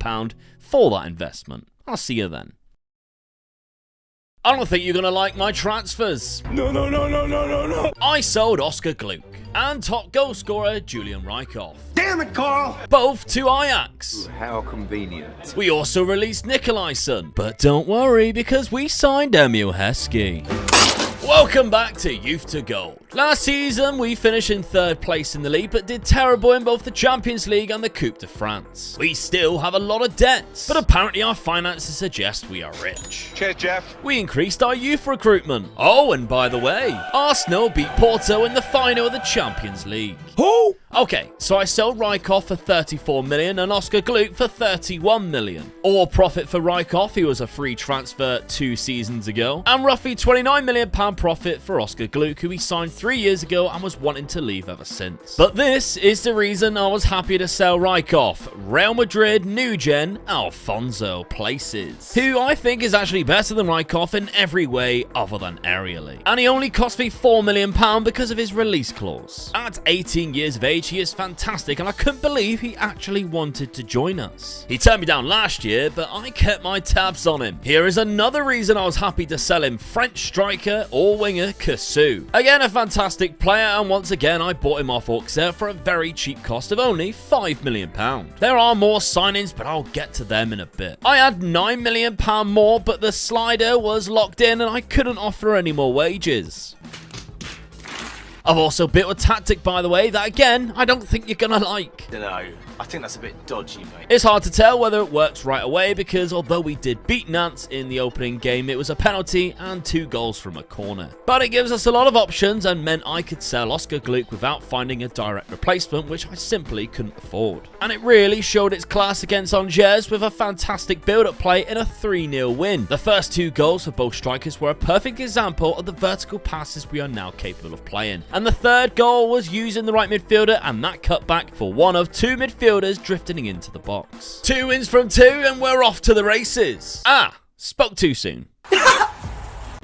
for that investment. I'll see you then. I don't think you're going to like my transfers. No. I sold Oscar Gluck and top goal scorer Julian Rykhoff. Damn it, Carl! Both to Ajax. How convenient. We also released Nikolaisen, but don't worry because we signed Emil Heskey. Welcome back to Youth to Gold. Last season, we finished in 3rd place in the league, but did terrible in both the Champions League and the Coupe de France. We still have a lot of debts, but apparently our finances suggest we are rich. Cheers, Jeff. We increased our youth recruitment. Oh, and by the way, Arsenal beat Porto in the final of the Champions League. Who? Okay, so I sold Rykhoff for 34 million and Oscar Gluck for 31 million. All profit for Rykhoff, who was a free transfer 2 seasons ago, and roughly £29 million profit for Oscar Gluck, who he signed 3 years ago and was wanting to leave ever since. But this is the reason I was happy to sell Rykhoff. Real Madrid new gen Alfonso Places, who I think is actually better than Rykhoff in every way other than aerially. And he only cost me £4 million because of his release clause. At 18 years of age, he is fantastic, and I couldn't believe he actually wanted to join us. He turned me down last year, but I kept my tabs on him. Here is another reason I was happy to sell him: French striker or winger Cassou. Again, a fantastic player, and once again I bought him off Auxerre for a very cheap cost of only £5 million. There are more signings, but I'll get to them in a bit. I had £9 million more, but the slider was locked in and I couldn't offer any more wages. I've also built a tactic, by the way, that again, I don't think you're gonna like. Dunno, I think that's a bit dodgy, mate. It's hard to tell whether it works right away because although we did beat Nantes in the opening game, it was a penalty and 2 goals from a corner. But it gives us a lot of options and meant I could sell Oscar Gluck without finding a direct replacement, which I simply couldn't afford. And it really showed its class against Angers with a fantastic build-up play in a 3-0 win. The first 2 goals for both strikers were a perfect example of the vertical passes we are now capable of playing. And the 3rd goal was using the right midfielder and that cutback for one of 2 midfielders drifting into the box. 2 wins from 2 and we're off to the races. Spoke too soon.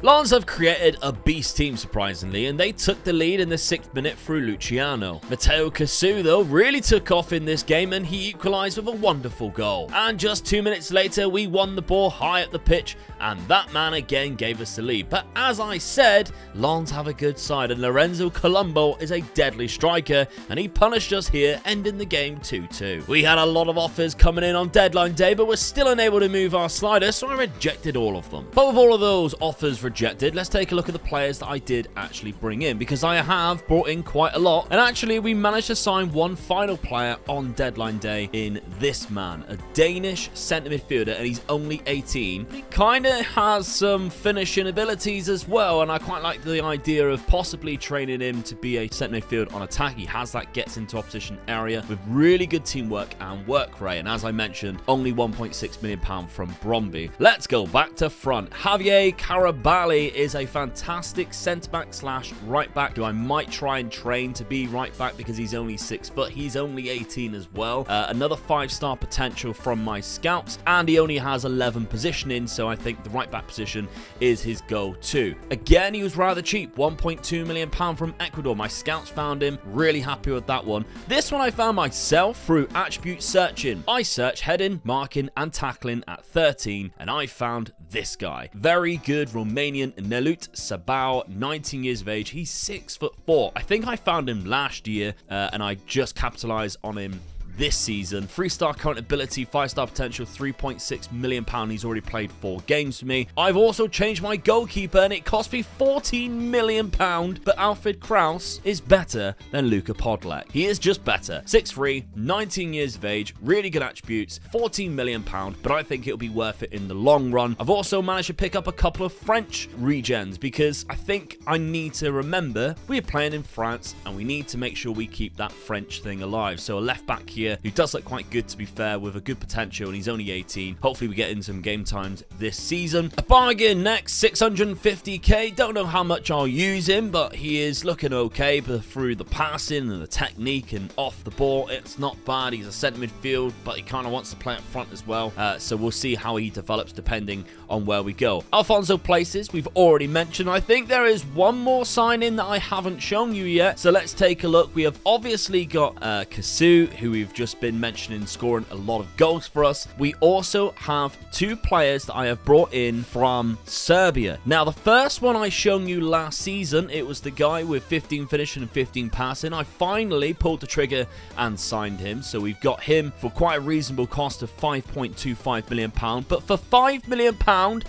Lens have created a beast team, surprisingly, and they took the lead in the 6th minute through Luciano. Matteo Cassou, though, really took off in this game and he equalised with a wonderful goal. And just 2 minutes later, we won the ball high up the pitch, and that man again gave us the lead. But as I said, Lens have a good side, and Lorenzo Colombo is a deadly striker, and he punished us here, ending the game 2-2. We had a lot of offers coming in on deadline day, but were still unable to move our slider, so I rejected all of them. But with all of those offers rejected, let's take a look at the players that I did actually bring in, because I have brought in quite a lot, and actually we managed to sign one final player on deadline day in this man, a Danish centre midfielder, and he's only 18. He kind of has some finishing abilities as well, and I quite like the idea of possibly training him to be a centre midfield on attack. He has that, gets into opposition area with really good teamwork and work rate, and as I mentioned, only £1.6 million from Bromby. Let's go back to front. Javier Carabali is a fantastic centre-back slash right-back who I might try and train to be right-back because he's only 6 foot. He's only 18 as well. Another 5-star potential from my scouts, and he only has 11 positioning, so I think the right-back position is his go-to. Again, he was rather cheap, £1.2 million from Ecuador. My scouts found him, really happy with that one. This one I found myself through attribute searching. I searched heading, marking, and tackling at 13, and I found this guy. Very good Romanian Nelut Sabau, 19 years of age. He's 6'4". I think I found him last year, and I just capitalized on him this season. 3-star current ability, 5-star potential, £3.6 million. He's already played 4 games for me. I've also changed my goalkeeper and it cost me £14 million, but Alfred Kraus is better than Luka Podolak. He is just better. 6'3", 19 years of age, really good attributes, £14 million, but I think it'll be worth it in the long run. I've also managed to pick up a couple of French regens because I think I need to remember we're playing in France and we need to make sure we keep that French thing alive. So a left back here who does look quite good, to be fair, with a good potential, and he's only 18. Hopefully we get in some game times this season. A bargain next, 650k. Don't know how much I'll use him, but he is looking okay, but through the passing and the technique and off the ball, it's not bad. He's a centre midfield, but he kind of wants to play up front as well, so we'll see how he develops depending on where we go. Alfonso Places, we've already mentioned. I think there is one more sign-in that I haven't shown you yet, so let's take a look. We have obviously got Cassou, who we've just been mentioning scoring a lot of goals for us, we also have 2 players that I have brought in from Serbia. Now, the first one I shown you last season, it was the guy with 15 finishing and 15 passing. I finally pulled the trigger and signed him, so we've got him for quite a reasonable cost of £5.25 million. But for £5 million,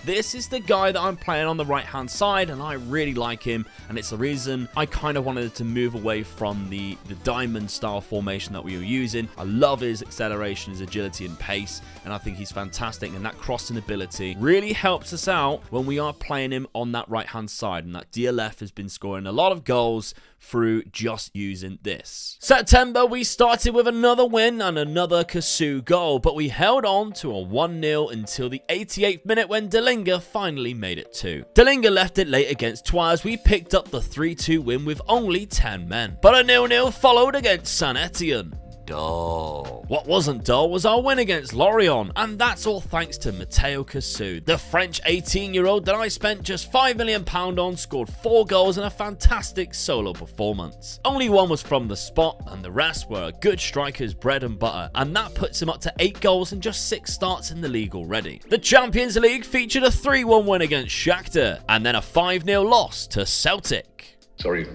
this is the guy that I'm playing on the right-hand side, and I really like him, and it's the reason I kind of wanted to move away from the diamond style formation that we were using. I love his acceleration, his agility and pace, and I think he's fantastic, and that crossing ability really helps us out when we are playing him on that right-hand side, and that DLF has been scoring a lot of goals through just using this. September, we started with another win and another Cassou goal, but we held on to a 1-0 until the 88th minute when Delinga finally made it 2. Delinga left it late against Toulouse. We picked up the 3-2 win with only 10 men. But a 0-0 followed against Saint Etienne. Dull. What wasn't dull was our win against Lorient, and that's all thanks to Mateo Cassou. The French 18-year-old that I spent just £5 million on scored 4 goals in a fantastic solo performance. Only one was from the spot, and the rest were a good striker's bread and butter, and that puts him up to 8 goals in just 6 starts in the league already. The Champions League featured a 3-1 win against Shakhtar, and then a 5-0 loss to Celtic. Sorry,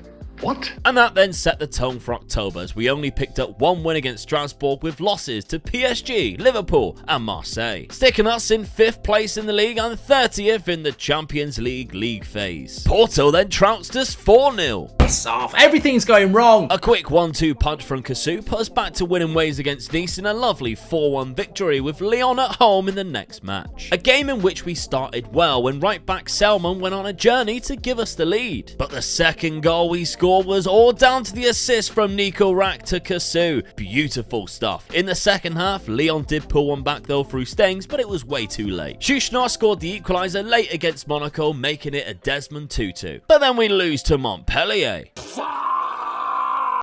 what? And that then set the tone for October, as we only picked up 1 win against Strasbourg with losses to PSG, Liverpool and Marseille, sticking us in 5th place in the league and 30th in the Champions League league phase. Porto then trounced us 4-0. Piss off. Everything's going wrong. A quick 1-2 punch from Cassou put us back to winning ways against Nice in a lovely 4-1 victory with Lyon at home in the next match. A game in which we started well when right back Selman went on a journey to give us the lead. But the second goal we scored was all down to the assist from Nico Rack to Cassou. Beautiful stuff. In the second half, Lyon did pull one back though through Stengs, but it was way too late. Chouchnard scored the equaliser late against Monaco, making it a Desmond 2-2. But then we lose to Montpellier.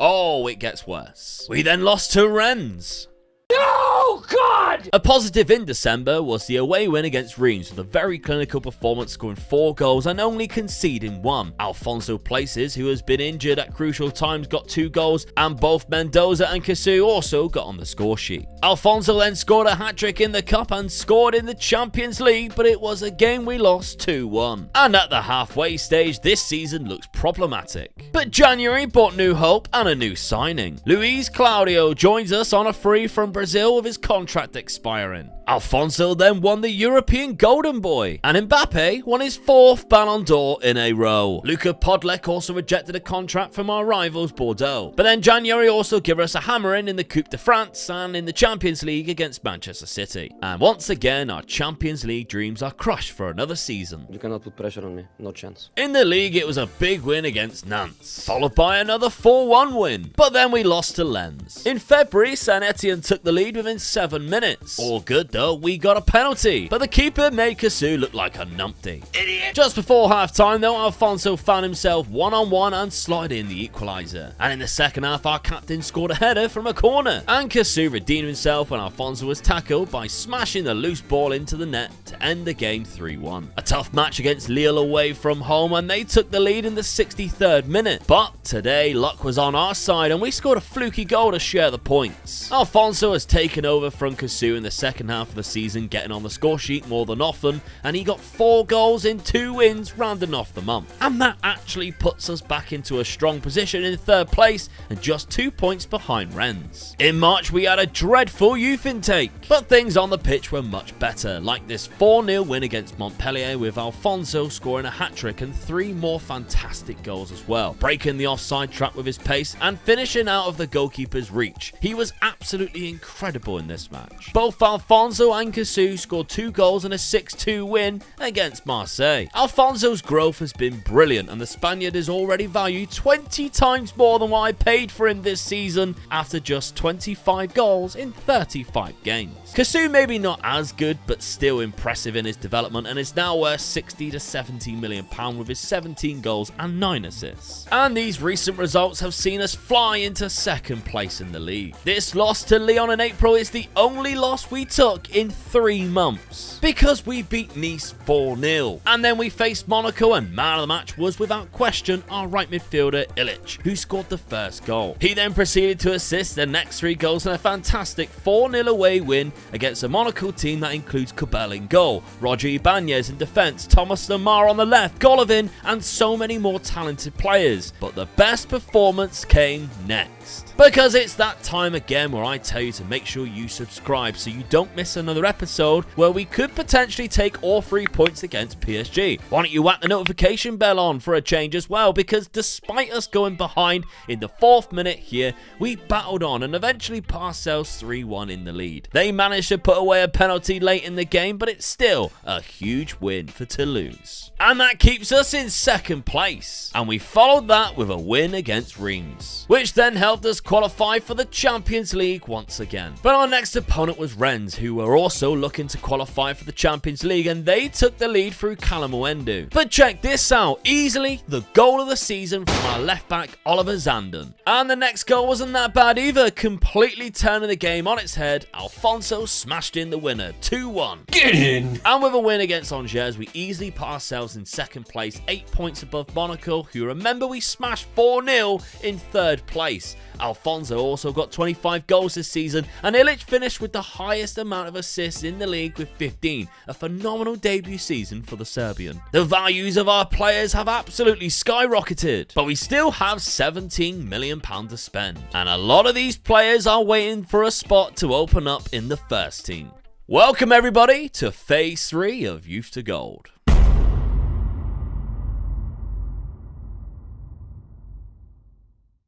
Oh, it gets worse. We then lost to Rennes. Oh, God! A positive in December was the away win against Reims with a very clinical performance, scoring 4 goals and only conceding 1. Alfonso Places, who has been injured at crucial times, got 2 goals, and both Mendoza and Cassou also got on the score sheet. Alfonso then scored a hat-trick in the Cup and scored in the Champions League, but it was a game we lost 2-1. And at the halfway stage, this season looks problematic. But January brought new hope and a new signing. Luis Claudio joins us on a free from Brazil with his contract expiring. Alfonso then won the European Golden Boy, and Mbappe won his 4th Ballon d'Or in a row. Luka Podolek also rejected a contract from our rivals Bordeaux. But then January also gave us a hammering in the Coupe de France and in the Champions League against Manchester City. And once again, our Champions League dreams are crushed for another season. You cannot put pressure on me. No chance. In the league, it was a big win against Nantes, followed by another 4-1 win. But then we lost to Lens. In February, Saint Etienne took the lead within 7 minutes. All good though, we got a penalty, but the keeper made Cassou look like a numpty. Idiot. Just before half-time though, Alfonso found himself one-on-one and slotted in the equaliser. And in the second half, our captain scored a header from a corner. And Cassou redeemed himself when Alfonso was tackled by smashing the loose ball into the net to end the game 3-1. A tough match against Lille away from home, and they took the lead in the 63rd minute. But today, luck was on our side, and we scored a fluky goal to share the points. Alfonso has taken over from Cassou in the second half of the season, getting on the score sheet more than often, and he got 4 goals in 2 wins, rounding off the month. And that actually puts us back into a strong position in 3rd place and just 2 points behind Rennes. In March, we had a dreadful youth intake, but things on the pitch were much better, like this 4-0 win against Montpellier with Alfonso scoring a hat-trick and 3 more fantastic goals as well, breaking the offside trap with his pace and finishing out of the goalkeeper's reach. He was absolutely incredible in this match. Both Alfonso and Cassou scored 2 goals in a 6-2 win against Marseille. Alfonso's growth has been brilliant, and the Spaniard is already valued 20 times more than what I paid for him this season after just 25 goals in 35 games. Cassou maybe not as good, but still impressive in his development, and is now worth £60 to £70 million with his 17 goals and 9 assists. And these recent results have seen us fly into 2nd place in the league. This loss to Lyon in April is the only loss we took luck in 3 months, because we beat Nice 4-0. And then we faced Monaco, and man of the match was without question our right midfielder Illich, who scored the first goal. He then proceeded to assist the next 3 goals in a fantastic 4-0 away win against a Monaco team that includes Cabell in goal, Roger Ibanez in defence, Thomas Lemar on the left, Golovin, and so many more talented players. But the best performance came next. Because it's that time again where I tell you to make sure you subscribe so you don't miss another episode where we could potentially take all 3 points against PSG. Why don't you whack the notification bell on for a change as well, because despite us going behind in the 4th minute here, we battled on and eventually put ourselves 3-1 in the lead. They managed to put away a penalty late in the game, but it's still a huge win for Toulouse. And that keeps us in 2nd place. And we followed that with a win against Reims, which then helped us qualify for the Champions League once again. But our next opponent was Rennes, who were also looking to qualify for the Champions League, and they took the lead through Callum Oendu. But check this out, easily the goal of the season from our left back Oliver Zandon. And the next goal wasn't that bad either, completely turning the game on its head. Alfonso smashed in the winner, 2-1. Get in! And with a win against Angers, we easily put ourselves in 2nd place, 8 points above Monaco, who remember we smashed 4-0 in 3rd place. Alfonso also got 25 goals this season, and Illich finished with the highest amount of assists in the league with 15, a phenomenal debut season for the Serbian. The values of our players have absolutely skyrocketed, but we still have £17 million to spend, and a lot of these players are waiting for a spot to open up in the first team. Welcome everybody to Phase 3 of Youth to Gold.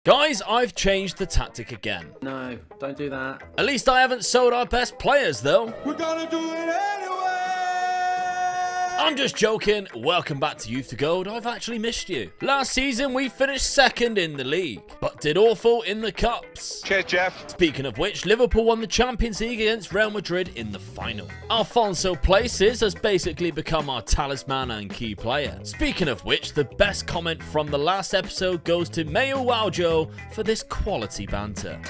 Guys, I've changed the tactic again. No, don't do that. At least I haven't sold our best players though. We're gonna do it anyway! I'm just joking. Welcome back to Youth to Gold. I've actually missed you. Last season we finished 2nd in the league, but did awful in the cups. Cheers, Jeff. Speaking of which, Liverpool won the Champions League against Real Madrid in the final. Alfonso Places has basically become our talisman and key player. Speaking of which, the best comment from the last episode goes to Mayo Waujo for this quality banter.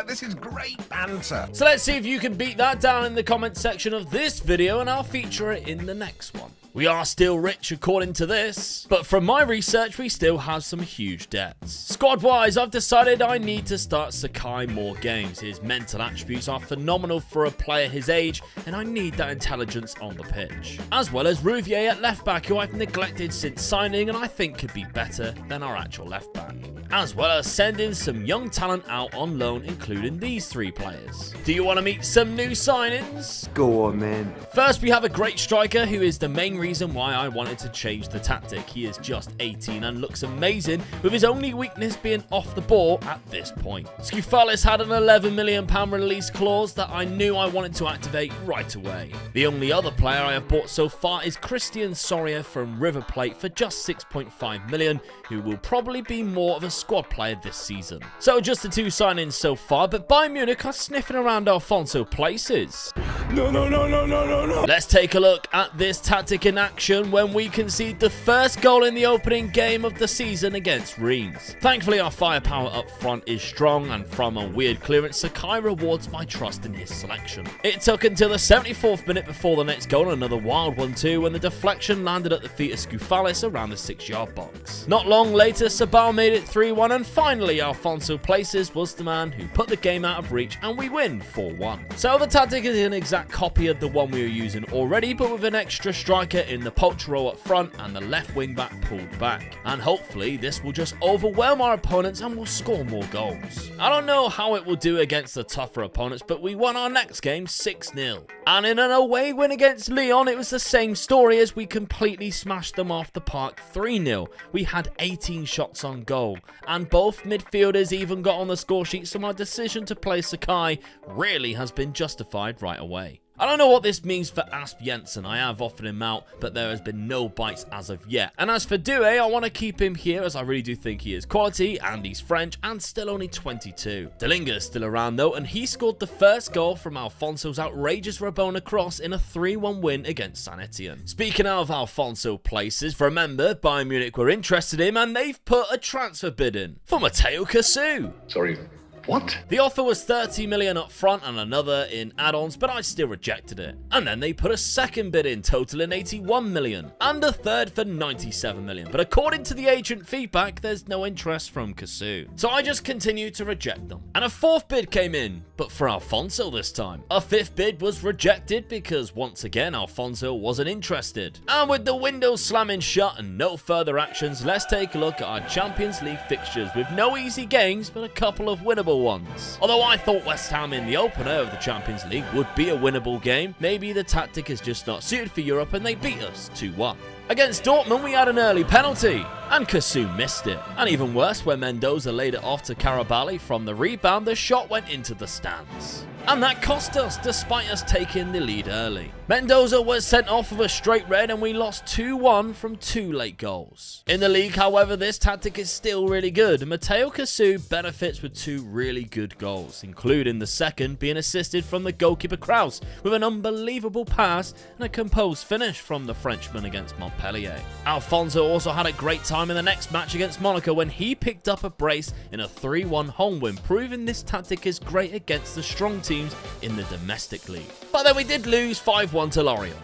This is great banter. So let's see if you can beat that down in the comment section of this video, and I'll feature it in the next one. We are still rich according to this, but from my research we still have some huge debts. Squad wise, I've decided I need to start Sakai more games. His mental attributes are phenomenal for a player his age, and I need that intelligence on the pitch. As well as Rouvier at left back, who I've neglected since signing and I think could be better than our actual left back. As well as sending some young talent out on loan, including these 3 players. Do you want to meet some new signings? Go on, man. First, we have a great striker who is the main reason why I wanted to change the tactic. He is just 18 and looks amazing, with his only weakness being off the ball at this point. Skoufalis had an £11 million release clause that I knew I wanted to activate right away. The only other player I have bought so far is Christian Soria from River Plate for just 6.5 million, who will probably be more of a squad player this season. So just the 2 signings so far, but Bayern Munich are sniffing around Alfonso Places. No, no, no, no, no, no, no! Let's take a look at this tactic in action when we concede the first goal in the opening game of the season against Reims. Thankfully, our firepower up front is strong, and from a weird clearance, Sakai rewards my trust in his selection. It took until the 74th minute before the next goal, another wild one too, when the deflection landed at the feet of Skoufalis around the 6-yard box. Not long later, Sabal made it 3-1, and finally Alfonso Places was the man who put the game out of reach, and we win 4-1. So the tactic is an exact copy of the one we were using already, but with an extra striker in the poacher role up front and the left wing back pulled back. And hopefully this will just overwhelm our opponents and we'll score more goals. I don't know how it will do against the tougher opponents, but we won our next game 6-0. And in an away win against Lyon, it was the same story as we completely smashed them off the park 3-0. We had 18 shots on goal, and both midfielders even got on the score sheet, so my decision to play Sakai really has been justified right away. I don't know what this means for Asp Jensen. I have offered him out, but there has been no bites as of yet. And as for Doué, I want to keep him here as I really do think he is quality, and he's French and still only 22. Delinga is still around though, and he scored the first goal from Alfonso's outrageous Rabona cross in a 3-1 win against Saint Etienne. Speaking of Alfonso Places, remember Bayern Munich were interested in him and they've put a transfer bid in for Matteo Cassou. Sorry, What? The offer was 30 million up front and another in add-ons, but I still rejected it. And then they put a second bid in, totaling 81 million, and a third for 97 million. But according to the agent feedback, there's no interest from Cassou. So I just continued to reject them. And a fourth bid came in, but for Alfonso this time. A fifth bid was rejected because once again, Alfonso wasn't interested. And with the window slamming shut and no further actions, let's take a look at our Champions League fixtures with no easy games, but a couple of winnable ones. Although I thought West Ham in the opener of the Champions League would be a winnable game, maybe the tactic is just not suited for Europe and they beat us 2-1. Against Dortmund, we had an early penalty, and Cassou missed it. And even worse, when Mendoza laid it off to Carabali from the rebound, the shot went into the stands. And that cost us, despite us taking the lead early. Mendoza was sent off with a straight red and we lost 2-1 from 2 late goals. In the league, however, this tactic is still really good, and Mateo Cassou benefits with 2 really good goals, including the second being assisted from the goalkeeper Kraus with an unbelievable pass and a composed finish from the Frenchman against Montpellier. Alfonso also had a great time in the next match against Monaco when he picked up a brace in a 3-1 home win, proving this tactic is great against the strong teams in the domestic league. But then we did lose 5-1 to Lorient.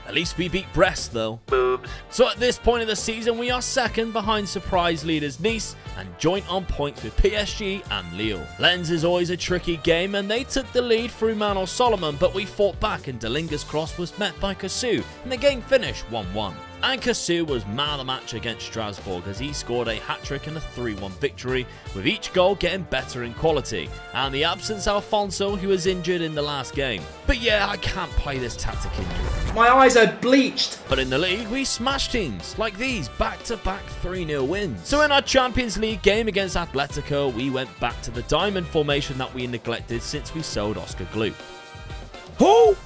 At least we beat Brest though. Boobs. So at this point of the season, we are second behind surprise leaders Nice and joint on points with PSG and Lille. Lens is always a tricky game and they took the lead through Manuel Solomon, but we fought back and Delinga's cross was met by Cassou and the game finished 1-1. And Cassou was man of the match against Strasbourg as he scored a hat-trick and a 3-1 victory, with each goal getting better in quality, and the absence Alfonso, who was injured in the last game. But yeah, I can't play this tactic injured. My eyes are bleached. But in the league, we smashed teams like these, back-to-back 3-0 wins. So in our Champions League game against Atletico, we went back to the diamond formation that we neglected since we sold Oscar Gloop.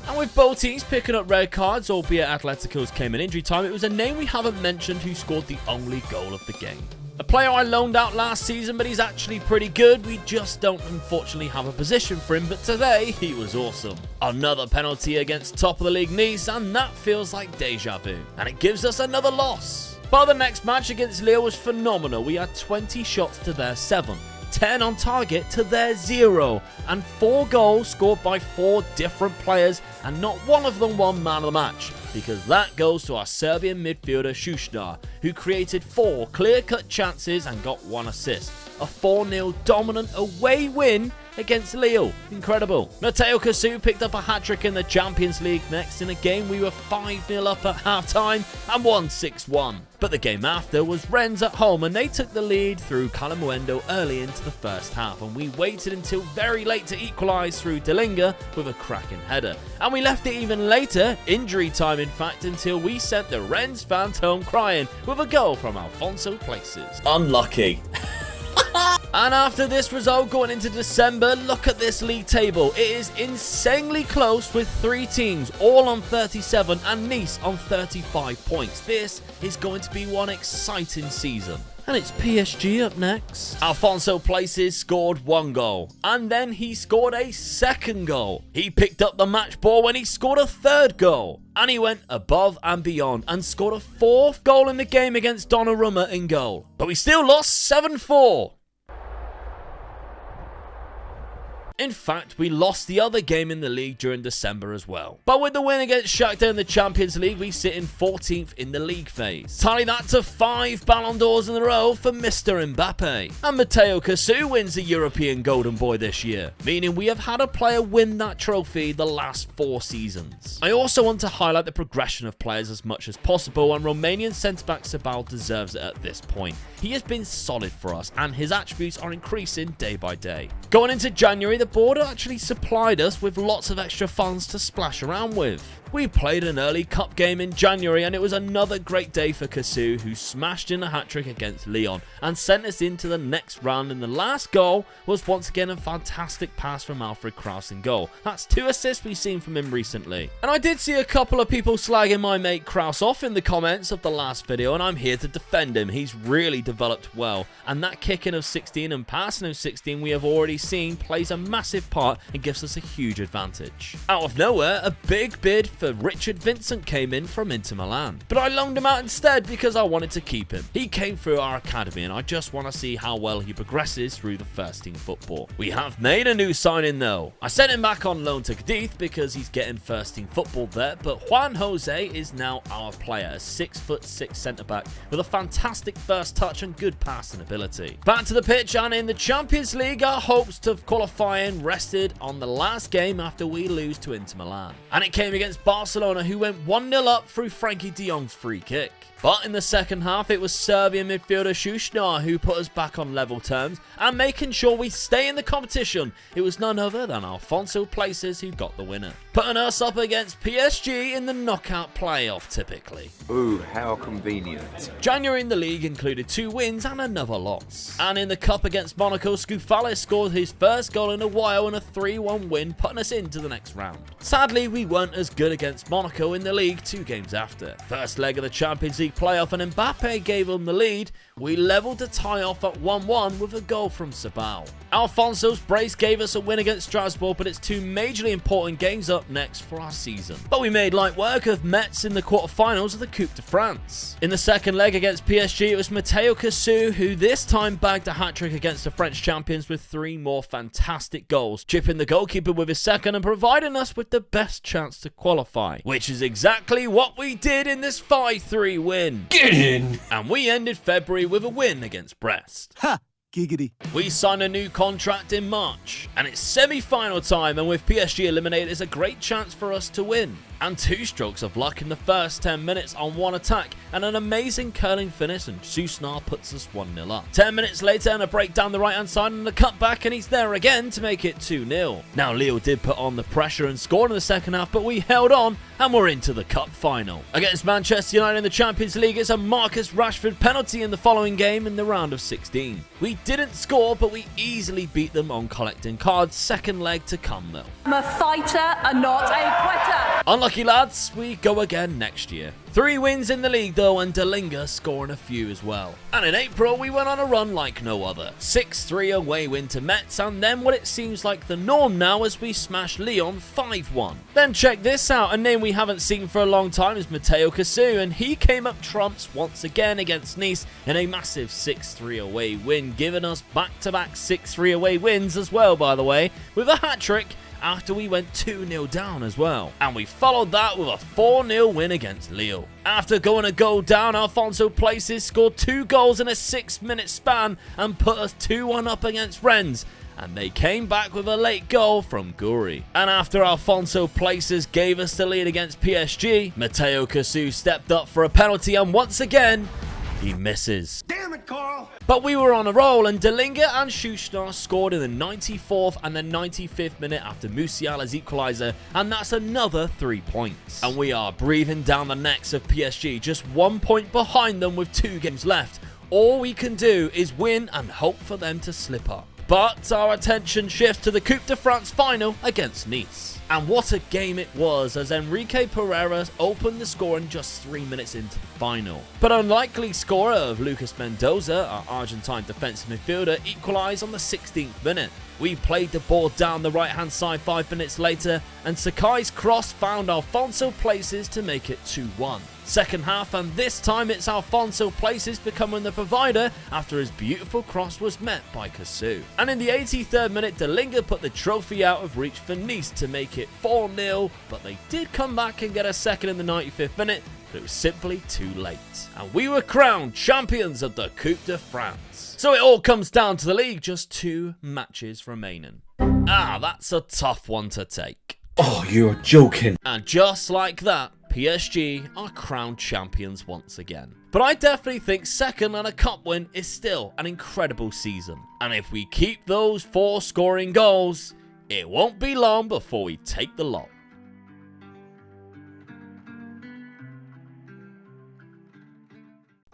And with both teams picking up red cards, albeit Atletico's came in injury time, it was a name we haven't mentioned who scored the only goal of the game. A player I loaned out last season, but he's actually pretty good. We just don't unfortunately have a position for him, but today he was awesome. Another penalty against top of the league Nice, and that feels like deja vu. And it gives us another loss. But the next match against Lille was phenomenal. We had 20 shots to their 7. 10 on target to their 0, and 4 goals scored by 4 different players, and not one of them won man of the match, because that goes to our Serbian midfielder Šuštar, who created 4 clear-cut chances and got 1 assist. A 4-0 dominant away win against Lille. Incredible. Mateo Cassou picked up a hat-trick in the Champions League next in a game we were 5-0 up at half-time and won 6-1. But the game after was Rennes at home and they took the lead through Calamuendo early into the first half, and we waited until very late to equalise through Delinga with a cracking header. And we left it even later, injury time in fact, until we sent the Rennes fans home crying with a goal from Alfonso Places. Unlucky. And after this result going into December, look at this league table. It is insanely close with 3 teams all on 37 and Nice on 35 points. This is going to be one exciting season. And it's PSG up next. Alfonso Places scored 1 goal, and then he scored a 2nd goal. He picked up the match ball when he scored a 3rd goal, and he went above and beyond and scored a 4th goal in the game against Donnarumma in goal. But we still lost 7-4. In fact, we lost the other game in the league during December as well. But with the win against Shakhtar in the Champions League, we sit in 14th in the league phase. Tally that to 5 Ballon d'Ors in a row for Mr. Mbappe. And Mateo Cassou wins the European Golden Boy this year, meaning we have had a player win that trophy the last 4 seasons. I also want to highlight the progression of players as much as possible, and Romanian centre-back Sabal deserves it at this point. He has been solid for us, and his attributes are increasing day by day. Going into January, the board actually supplied us with lots of extra funds to splash around with. We played an early cup game in January, and it was another great day for Cassou, who smashed in a hat-trick against Lyon and sent us into the next round, and the last goal was once again a fantastic pass from Alfred Kraus in goal. That's 2 assists we've seen from him recently. And I did see a couple of people slagging my mate Kraus off in the comments of the last video, and I'm here to defend him. He's really developed well, and that kicking of 16 and passing of 16 we have already seen plays a massive part and gives us a huge advantage. Out of nowhere, a big bid for for Richard Vincent came in from Inter Milan. But I loaned him out instead because I wanted to keep him. He came through our academy and I just want to see how well he progresses through the first team football. We have made a new signing though. I sent him back on loan to Cadiz because he's getting first team football there, but Juan Jose is now our player, a 6'6" centre back with a fantastic first touch and good passing ability. Back to the pitch, and in the Champions League, our hopes of qualifying rested on the last game after we lose to Inter Milan. And it came against Barcelona, who went 1-0 up through Frankie de Jong's free kick. But in the second half, it was Serbian midfielder Šušnjar who put us back on level terms and making sure we stay in the competition. It was none other than Alfonso Places who got the winner, putting us up against PSG in the knockout playoff typically. Ooh, how convenient. January in the league included 2 wins and another loss. And in the cup against Monaco, Scoufales scored his first goal in a while in a 3-1 win, putting us into the next round. Sadly, we weren't as good against Monaco in the league 2 games after. First leg of the Champions League playoff and Mbappe gave them the lead. We levelled the tie off at 1-1 with a goal from Sabal. Alfonso's brace gave us a win against Strasbourg, but it's 2 majorly important games up next for our season. But we made light work of Metz in the quarterfinals of the Coupe de France. In the second leg against PSG, it was Matteo Cassou who this time bagged a hat-trick against the French champions with 3 more fantastic goals, chipping the goalkeeper with his second and providing us with the best chance to qualify, which is exactly what we did in this 5-3 win. Get in! And we ended February with a win against Brest. Ha! Giggity. We signed a new contract in March, and it's semi-final time, and with PSG eliminated, it's a great chance for us to win. And 2 strokes of luck in the first 10 minutes on 1 attack, and an amazing curling finish, and Šušnjar puts us 1-0 up. 10 minutes later, and a break down the right-hand side, and a cutback, and he's there again to make it 2-0. Now, Lille did put on the pressure and scored in the second half, but we held on, and we're into the cup final. Against Manchester United in the Champions League, it's a Marcus Rashford penalty in the following game in the round of 16. We didn't score, but we easily beat them on collecting cards. Second leg to come, though. I'm a fighter and not a quitter. Unlucky lads, we go again next year. 3 wins in the league though, and Delinga scoring a few as well. And in April, we went on a run like no other. 6-3 away win to Metz, and then what it seems like the norm now as we smash Lyon 5-1. Then check this out, a name we haven't seen for a long time is Matteo Cassou, and he came up trumps once again against Nice in a massive 6-3 away win, giving us back-to-back 6-3 away wins as well, by the way, with a hat-trick after we went 2-0 down as well. And we followed that with a 4-0 win against Lille. After going a goal down, Alfonso Places scored 2 goals in a 6-minute span and put us 2-1 up against Rennes. And they came back with a late goal from Guri. And after Alfonso Places gave us the lead against PSG, Matteo Cassou stepped up for a penalty, and once again, he misses. Damn it, Carl! But we were on a roll, and Delinga and Šušnjar scored in the 94th and the 95th minute after Musiala's equaliser, and that's another 3 points. And we are breathing down the necks of PSG, just 1 point behind them with 2 games left. All we can do is win and hope for them to slip up. But our attention shifts to the Coupe de France final against Nice. And what a game it was, as Enrique Pereira opened the scoring just 3 minutes into the final. But unlikely scorer of Lucas Mendoza, our Argentine defensive midfielder, equalised on the 16th minute. We played the ball down the right-hand side 5 minutes later, and Sakai's cross found Alfonso Places to make it 2-1. Second half, and this time it's Alfonso Places becoming the provider after his beautiful cross was met by Cassou. And in the 83rd minute, Delinga put the trophy out of reach for Nice to make it 4-0, but they did come back and get a second in the 95th minute, but it was simply too late. And we were crowned champions of the Coupe de France. So it all comes down to the league, just 2 matches remaining. That's a tough one to take. Oh, you're joking. And just like that, PSG are crowned champions once again. But I definitely think second and a cup win is still an incredible season. And if we keep those 4 scoring goals, it won't be long before we take the lot.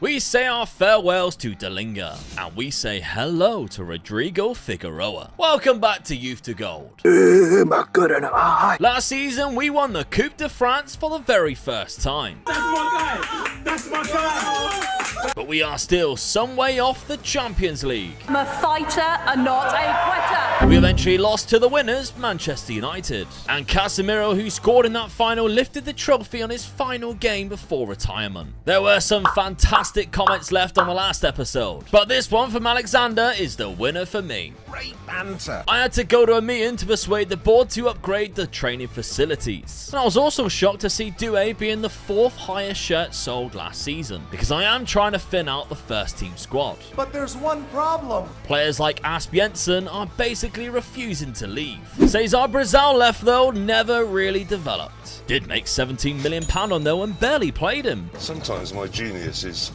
We say our farewells to Delinga, and we say hello to Rodrigo Figueroa. Welcome back to Youth to Gold. Last season, we won the Coupe de France for the very first time. That's my guy. That's my guy. But we are still some way off the Champions League. I'm a fighter and not a quitter. We eventually lost to the winners, Manchester United. And Casemiro, who scored in that final, lifted the trophy on his final game before retirement. There were some fantastic comments left on the last episode, but this one from Alexander is the winner for me. Great banter. I had to go to a meeting to persuade the board to upgrade the training facilities. And I was also shocked to see Doué being the 4th highest shirt sold last season, because I am trying to thin out the first team squad. But there's one problem. Players like Asbjørnsen are basically refusing to leave. Cesar Brazil left though, never really developed. Did make £17 million on though and barely played him. Sometimes my genius is...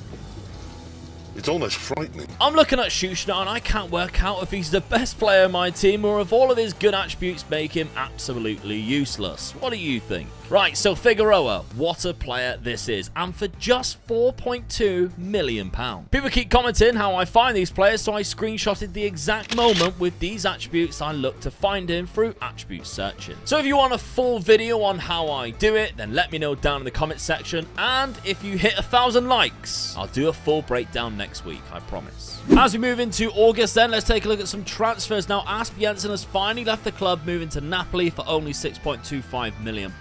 it's almost frightening. I'm looking at Schuster and I can't work out if he's the best player in my team or if all of his good attributes make him absolutely useless. What do you think? Right, so Figueroa, what a player this is, and for just £4.2 million. People keep commenting how I find these players, so I screenshotted the exact moment with these attributes I look to find him through attribute searching. So if you want a full video on how I do it, then let me know down in the comment section, and if you hit 1,000 likes, I'll do a full breakdown next week, I promise. As we move into August then, let's take a look at some transfers. Now, Asbjørnsen has finally left the club, moving to Napoli for only £6.25 million.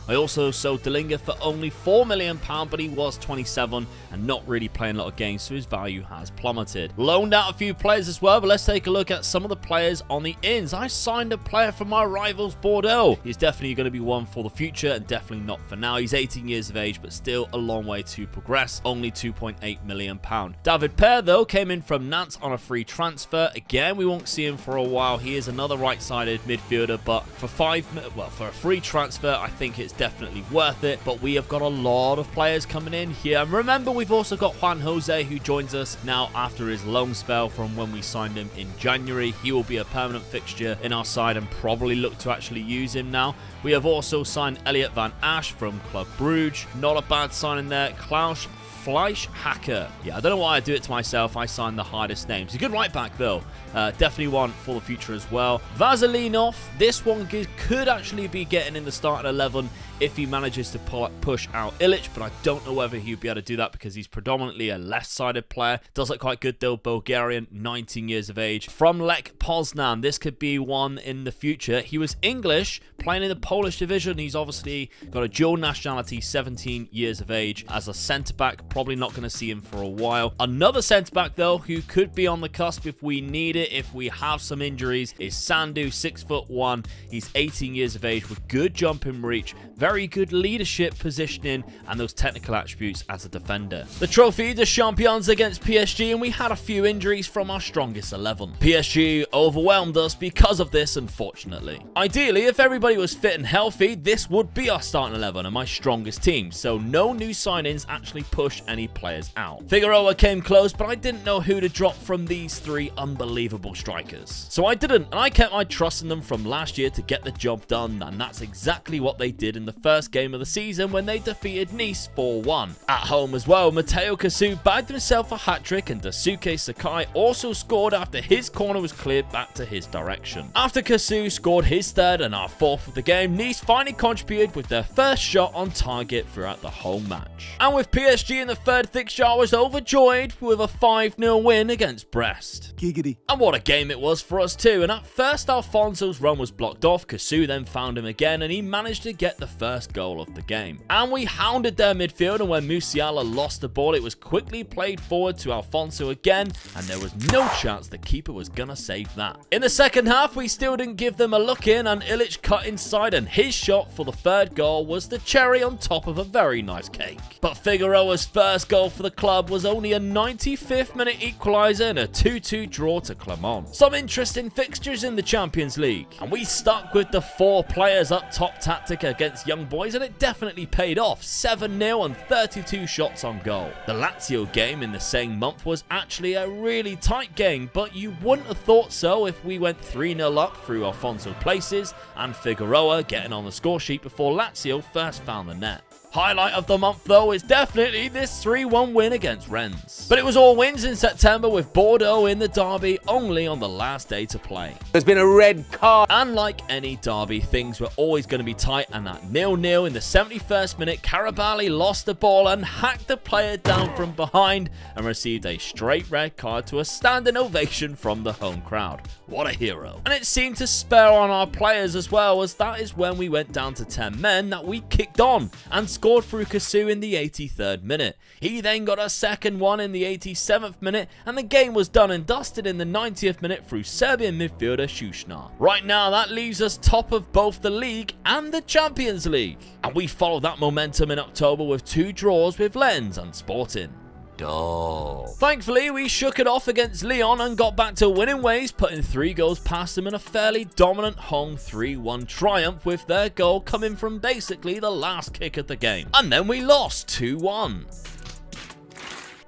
I also sold Delinga for only £4 million, but he was 27 and not really playing a lot of games, so his value has plummeted. Loaned out a few players as well, but let's take a look at some of the players on the ins. I signed a player from my rivals, Bordeaux. He's definitely going to be one for the future and definitely not for now. He's 18 years of age, but still a long way to progress. Only £2.8 million. David Pear, though, came in from Nantes on a free transfer. Again, we won't see him for a while. He is another right-sided midfielder, but for a free transfer, I think it's definitely worth it. But we have got a lot of players coming in here. And remember, we've also got Juan Jose, who joins us now after his loan spell from when we signed him in January. He will be a permanent fixture in our side and probably look to actually use him now. We have also signed Elliot Van Asch from Club Brugge. Not a bad signing there. Klaus Fleischhacker. Yeah, I don't know why I do it to myself. I signed the hardest names. He's a good right back, though. Definitely one for the future as well. Vaselinov. This one could actually be getting in the starting 11 if he manages to push out Illich, but I don't know whether he'll be able to do that because he's predominantly a left-sided player. Does look quite good, though. Bulgarian, 19 years of age. From Lech Poznan. This could be one in the future. He was English, playing in the Polish division. He's obviously got a dual nationality, 17 years of age. As a centre-back, probably not going to see him for a while. Another centre-back, though, who could be on the cusp if we need it, if we have some injuries, is Sandu, 6'1". He's 18 years of age with good jumping reach, very good leadership positioning, and those technical attributes as a defender. The Trophy de Champions against PSG, and we had a few injuries from our strongest 11. PSG overwhelmed us because of this, unfortunately. Ideally, if everybody was fit and healthy, this would be our starting 11 and my strongest team, so no new signings actually push any players out. Figueroa came close, but I didn't know who to drop from these three unbelievable strikers. So I didn't, and I kept my trust in them from last year to get the job done, and that's exactly what they did in the first game of the season when they defeated Nice 4-1. At home as well, Mateo Cassou bagged himself a hat-trick, and Daisuke Sakai also scored after his corner was cleared back to his direction. After Cassou scored his third and our fourth of the game, Nice finally contributed with their first shot on target throughout the whole match. And with PSG in the third fixture, I was overjoyed with a 5-0 win against Brest. Giggity. And what a game it was for us too. And at first, Alfonso's run was blocked off. Cassou then found him again, and he managed to get the first goal of the game. And we hounded their midfield, and when Musiala lost the ball, it was quickly played forward to Alfonso again, and there was no chance the keeper was gonna save that. In the second half, we still didn't give them a look in, and Illich cut inside, and his shot for the third goal was the cherry on top of a very nice cake. But Figueroa's first goal for the club was only a 95th minute equaliser and a 2-2 draw to Clermont. Some interesting fixtures in the Champions League, and we stuck with the 4 players up top tactic against Young Boys, and it definitely paid off. 7-0 and 32 shots on goal. The Lazio game in the same month was actually a really tight game, but you wouldn't have thought so if we went 3-0 up through Alfonso places and Figueroa getting on the score sheet before Lazio first found the net. Highlight of the month though is definitely this 3-1 win against Rennes. But it was all wins in September, with Bordeaux in the derby only on the last day to play. There's been a red card. And like any derby, things were always going to be tight, and at 0-0 in the 71st minute, Carabali lost the ball and hacked the player down from behind and received a straight red card to a standing ovation from the home crowd. What a hero. And it seemed to spur on our players as well, as that is when we went down to 10 men that we kicked on and scored through Cassou in the 83rd minute. He then got a second one in the 87th minute, and the game was done and dusted in the 90th minute through Serbian midfielder Šušnjar. Right now that leaves us top of both the league and the Champions League. And we followed that momentum in October with 2 draws with Lens and Sporting. Thankfully, we shook it off against Lyon and got back to winning ways, putting 3 goals past them in a fairly dominant home 3-1 triumph, with their goal coming from basically the last kick of the game. And then we lost 2-1.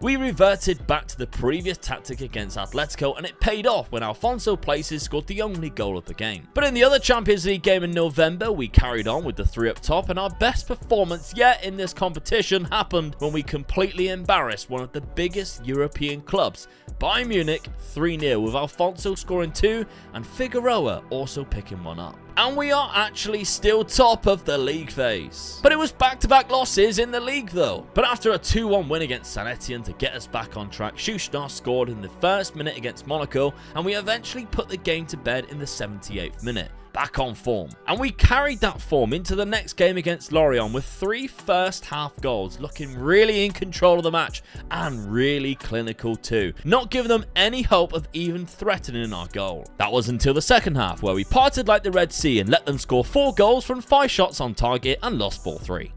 We reverted back to the previous tactic against Atletico, and it paid off when Alfonso Places scored the only goal of the game. But in the other Champions League game in November, we carried on with the 3 up top, and our best performance yet in this competition happened when we completely embarrassed one of the biggest European clubs, Bayern Munich, 3-0, with Alfonso scoring 2 and Figueroa also picking 1 up. And we are actually still top of the league phase. But it was back-to-back losses in the league though. But after a 2-1 win against Saint Etienne to get us back on track, Šušnjar scored in the first minute against Monaco, and we eventually put the game to bed in the 78th minute. Back on form. And we carried that form into the next game against Lorient with 3 first half goals, looking really in control of the match and really clinical too, not giving them any hope of even threatening our goal. That was until the second half, where we parted like the Red Sea and let them score 4 goals from 5 shots on target and lost 4-3.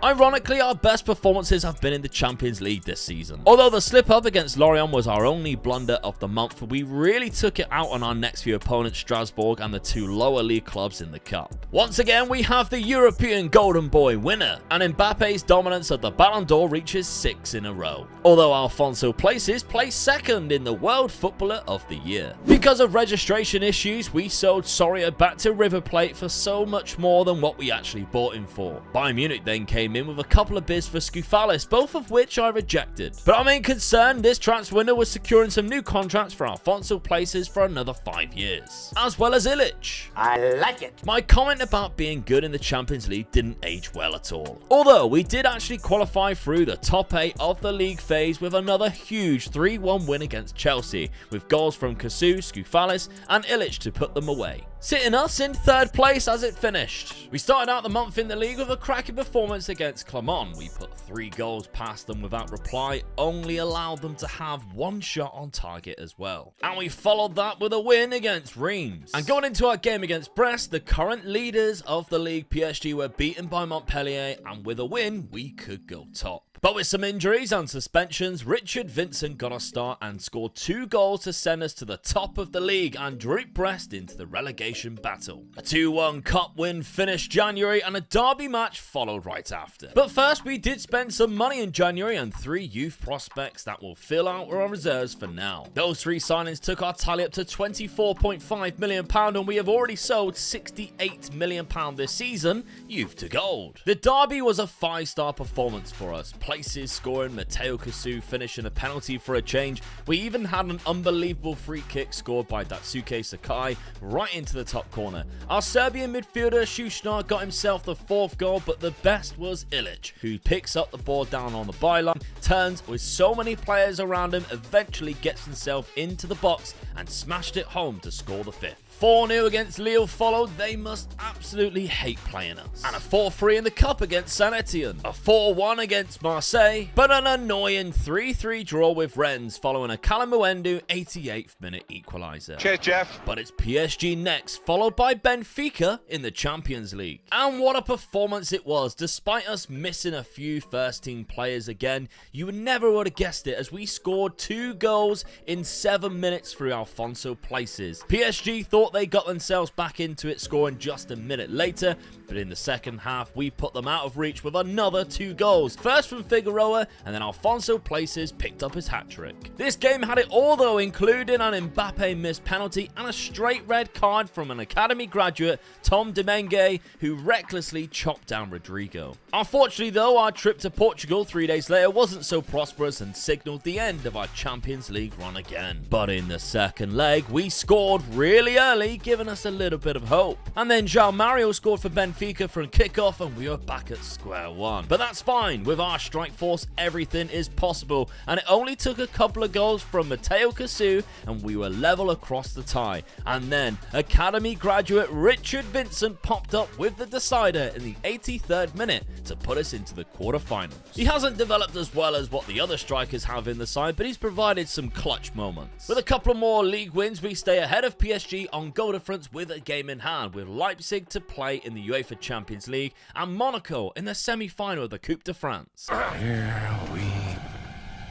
Ironically, our best performances have been in the Champions League this season. Although the slip-up against Lorient was our only blunder of the month, we really took it out on our next few opponents, Strasbourg and the 2 lower league clubs in the cup. Once again, we have the European Golden Boy winner, and Mbappe's dominance of the Ballon d'Or reaches 6 in a row. Although Alfonso Places placed second in the World Footballer of the Year. Because of registration issues, we sold Soria back to River Plate for so much more than what we actually bought him for. Bayern Munich then came in with a couple of bids for Skoufalis, both of which I rejected. But our main concern this transfer window was securing some new contracts for Alfonso Places for another 5 years, as well as Illich. I like it. My comment about being good in the Champions League didn't age well at all. Although we did actually qualify through the top 8 of the league phase with another huge 3-1 win against Chelsea, with goals from Cassou, Skoufalis and Illich to put them away, sitting us in 3rd place as it finished. We started out the month in the league with a cracking performance against Clermont. We put 3 goals past them without reply, only allowed them to have 1 shot on target as well. And we followed that with a win against Reims. And going into our game against Brest, the current leaders of the league, PSG, were beaten by Montpellier, and with a win, we could go top. But with some injuries and suspensions, Richard Vincent got a start and scored 2 goals to send us to the top of the league and droop Brest into the relegation battle. A 2-1 cup win finished January, and a derby match followed right after. But first, we did spend some money in January and 3 youth prospects that will fill out our reserves for now. Those 3 signings took our tally up to £24.5 million, and we have already sold £68 million this season, youth to gold. The derby was a 5-star performance for us. Places scoring, Mateo Cassou finishing a penalty for a change. We even had an unbelievable free kick scored by Datsuke Sakai right into the top corner. Our Serbian midfielder Šušnjar got himself the 4th goal, but the best was Illich, who picks up the ball down on the byline, turns with so many players around him, eventually gets himself into the box and smashed it home to score the 5th. 4-0 against Lille followed. They must absolutely hate playing us. And a 4-3 in the cup against Saint Etienne. A 4-1 against Marseille. But an annoying 3-3 draw with Rennes following a Kalamuendu 88th minute equaliser. Cheers, Jeff. But it's PSG next, followed by Benfica in the Champions League. And what a performance it was. Despite us missing a few first team players again, you never would have guessed it, as we scored 2 goals in 7 minutes through Alfonso Places. PSG thought they got themselves back into it, scoring just a minute later, but in the second half we put them out of reach with another 2 goals. First from Figueroa, and then Alfonso Places picked up his hat-trick. This game had it all though, including an Mbappe missed penalty and a straight red card from an academy graduate, Tom Demenge, who recklessly chopped down Rodrigo. Unfortunately though, our trip to Portugal 3 days later wasn't so prosperous and signalled the end of our Champions League run again. But in the second leg, we scored really early, giving us a little bit of hope. And then João Mario scored for Benfica for a kickoff, and we were back at square one. But that's fine. With our strike force, everything is possible, and it only took a couple of goals from Mateo Cassou, and we were level across the tie. And then academy graduate Richard Vincent popped up with the decider in the 83rd minute to put us into the quarterfinals. He hasn't developed as well as what the other strikers have in the side, but he's provided some clutch moments. With a couple more league wins, we stay ahead of PSG on goal difference with a game in hand, with Leipzig to play in the UEFA Champions League and Monaco in the semi-final of the Coupe de France. Here we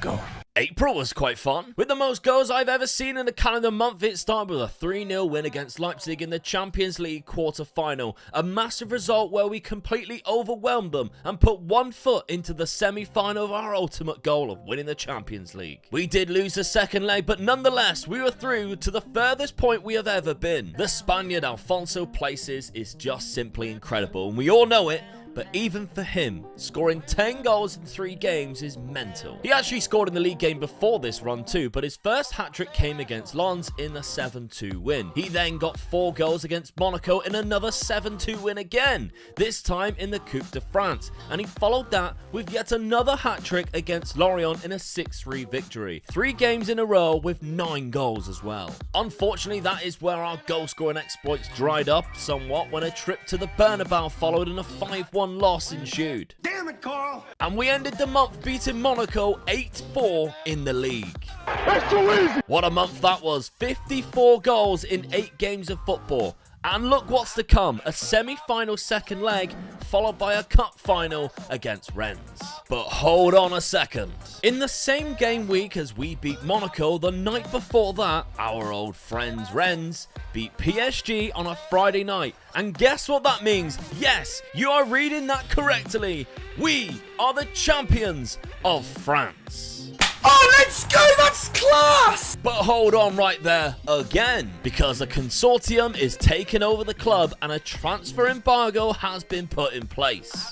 go. April was quite fun. With the most goals I've ever seen in a calendar month, it started with a 3-0 win against Leipzig in the Champions League quarter-final. A massive result where we completely overwhelmed them and put one foot into the semi-final of our ultimate goal of winning the Champions League. We did lose the second leg, but nonetheless, we were through to the furthest point we have ever been. The Spaniard Alfonso Places is just simply incredible, and we all know it. But even for him, scoring 10 goals in 3 games is mental. He actually scored in the league game before this run too, but his first hat-trick came against Lens in a 7-2 win. He then got 4 goals against Monaco in another 7-2 win again, this time in the Coupe de France, and he followed that with yet another hat-trick against Lorient in a 6-3 victory. 3 games in a row with 9 goals as well. Unfortunately, that is where our goal-scoring exploits dried up somewhat when a trip to the Bernabeu followed and a 5-1 loss ensued. Damn it, Carl! And we ended the month beating Monaco 8-4 in the league. That's too easy! What a month that was. 54 goals in 8 games of football. And look what's to come, a semi-final second leg, followed by a cup final against Rennes. But hold on a second. In the same game week as we beat Monaco, the night before that, our old friends Rennes beat PSG on a Friday night. And guess what that means? Yes, you are reading that correctly. We are the champions of France. Oh, let's go! That's class! But hold on right there again, because a consortium is taking over the club and a transfer embargo has been put in place.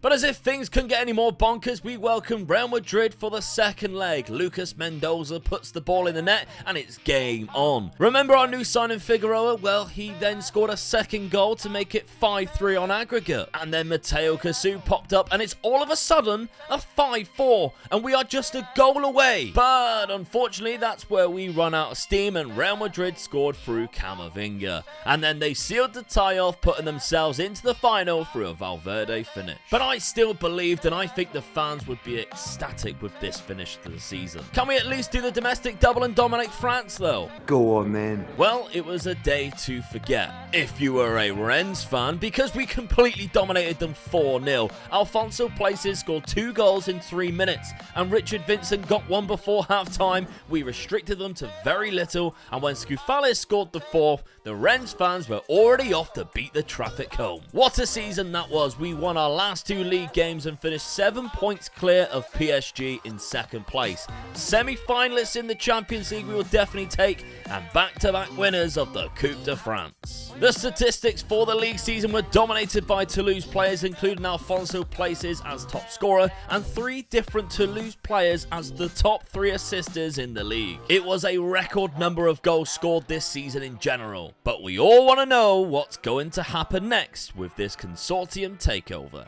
But as if things couldn't get any more bonkers, we welcome Real Madrid for the second leg. Lucas Mendoza puts the ball in the net and it's game on. Remember our new signing Figueroa? Well, he then scored a second goal to make it 5-3 on aggregate. And then Mateo Cassou popped up and it's all of a sudden a 5-4 and we are just a goal away. But unfortunately, that's where we run out of steam and Real Madrid scored through Camavinga. And then they sealed the tie off, putting themselves into the final through a Valverde finish. But I still believed, and I think the fans would be ecstatic with this finish to the season. Can we at least do the domestic double and dominate France though? Go on then. Well, it was a day to forget. If you were a Rennes fan, because we completely dominated them 4-0. Alfonso Places scored 2 goals in 3 minutes, and Richard Vincent got 1 before half-time. We restricted them to very little, and when Scoufales scored the 4th, the Rennes fans were already off to beat the traffic home. What a season that was. We won our last 2 league games and finished 7 points clear of PSG in second place. Semi-finalists in the Champions League we will definitely take, and back-to-back winners of the Coupe de France. The statistics for the league season were dominated by Toulouse players, including Alfonso Places as top scorer and 3 different Toulouse players as the top 3 assisters in the league. It was a record number of goals scored this season in general, but we all want to know what's going to happen next with this consortium takeover.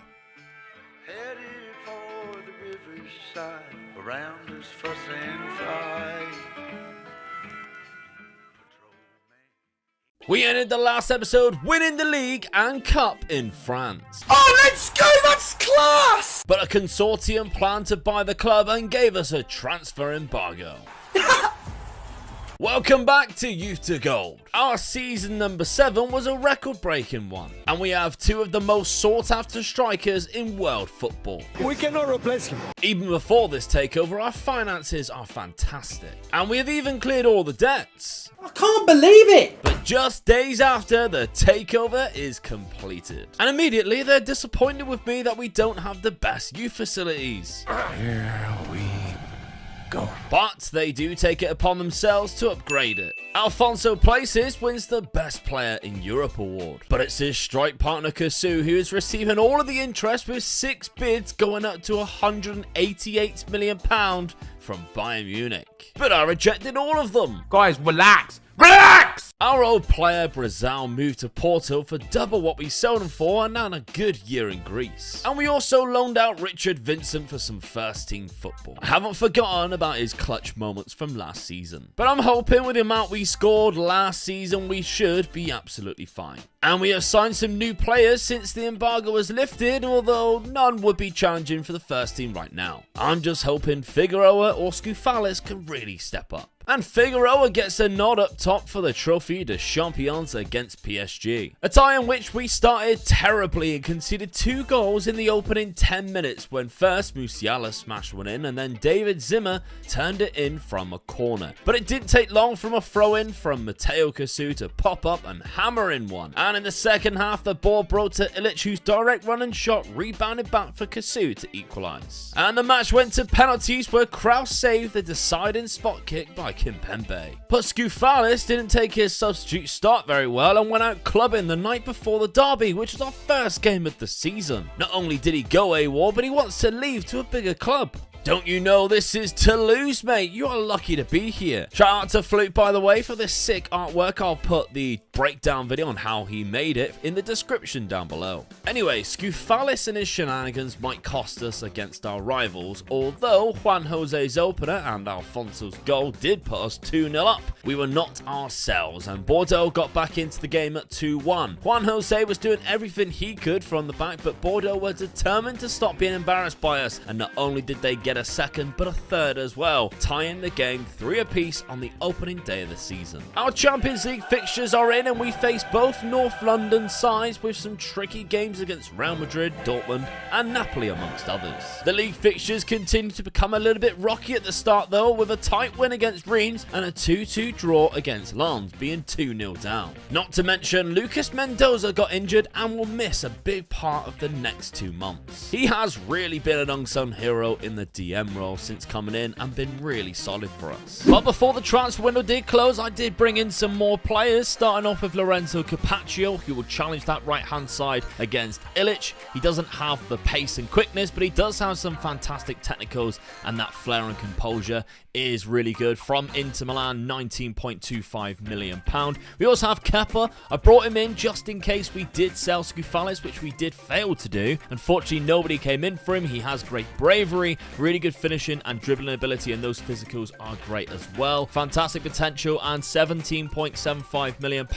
Headed for the riverside, around us fuss and fight. We ended the last episode winning the league and cup in France. Oh, let's go! That's class! But a consortium planned to buy the club and gave us a transfer embargo. Welcome back to Youth to Gold. Our season number 7 was a record-breaking one, and we have two of the most sought-after strikers in world football. We cannot replace him. Even before this takeover, our finances are fantastic, and we have even cleared all the debts. I can't believe it! But just days after, the takeover is completed, and immediately they're disappointed with me that we don't have the best youth facilities. Here we go. But they do take it upon themselves to upgrade it. Alfonso Places wins the Best Player in Europe award, but it's his strike partner Cassou who is receiving all of the interest, with 6 bids going up to £188 million from Bayern Munich. But I rejected all of them. Guys, relax. Relax! Our old player Brazil moved to Porto for double what we sold him for, and had a good year in Greece. And we also loaned out Richard Vincent for some first team football. I haven't forgotten about his clutch moments from last season, but I'm hoping with the amount we scored last season we should be absolutely fine. And we have signed some new players since the embargo was lifted, although none would be challenging for the first team right now. I'm just hoping Figueroa or Scoufales can really step up. And Figueroa gets a nod up top for the Trophy de Champions against PSG. A tie in which we started terribly and conceded 2 goals in the opening 10 minutes, when first Musiala smashed one in and then David Zimmer turned it in from a corner. But it didn't take long from a throw-in from Mateo Cassou to pop up and hammer in one. And in the second half, the ball brought to Illich, whose direct run and shot rebounded back for Cassou to equalise. And the match went to penalties, where Kraus saved the deciding spot kick by Kimpembe. But Scoufales didn't take his substitute start very well and went out clubbing the night before the derby, which was our first game of the season. Not only did he go AWOL, but he wants to leave to a bigger club. Don't you know this is Toulouse, mate? You are lucky to be here. Shout out to Flute, by the way, for this sick artwork. I'll put the breakdown video on how he made it in the description down below. Anyway, Scoufales and his shenanigans might cost us against our rivals, although Juan Jose's opener and Alfonso's goal did put us 2-0 up. We were not ourselves, and Bordeaux got back into the game at 2-1. Juan Jose was doing everything he could from the back, but Bordeaux were determined to stop being embarrassed by us, and not only did they get a second but a third as well, tying the game 3 apiece on the opening day of the season. Our Champions League fixtures are in, and we face both North London sides with some tricky games against Real Madrid, Dortmund and Napoli amongst others. The league fixtures continue to become a little bit rocky at the start though, with a tight win against Reims and a 2-2 draw against Lens, being 2-0 down. Not to mention Lucas Mendoza got injured and will miss a big part of the next 2 months. He has really been an unsung hero in the DM role since coming in and been really solid for us. But before the transfer window did close, I did bring in some more players, starting off with Lorenzo Capaccio, who will challenge that right hand side against Illich. He doesn't have the pace and quickness, but he does have some fantastic technicals, and that flair and composure is really good. From Inter Milan, £19.25 million. We also have Kepa. I brought him in just in case we did sell Scoufales, which we did fail to do. Unfortunately, nobody came in for him. He has great bravery, really good finishing and dribbling ability, and those physicals are great as well. Fantastic potential, and £17.75 million.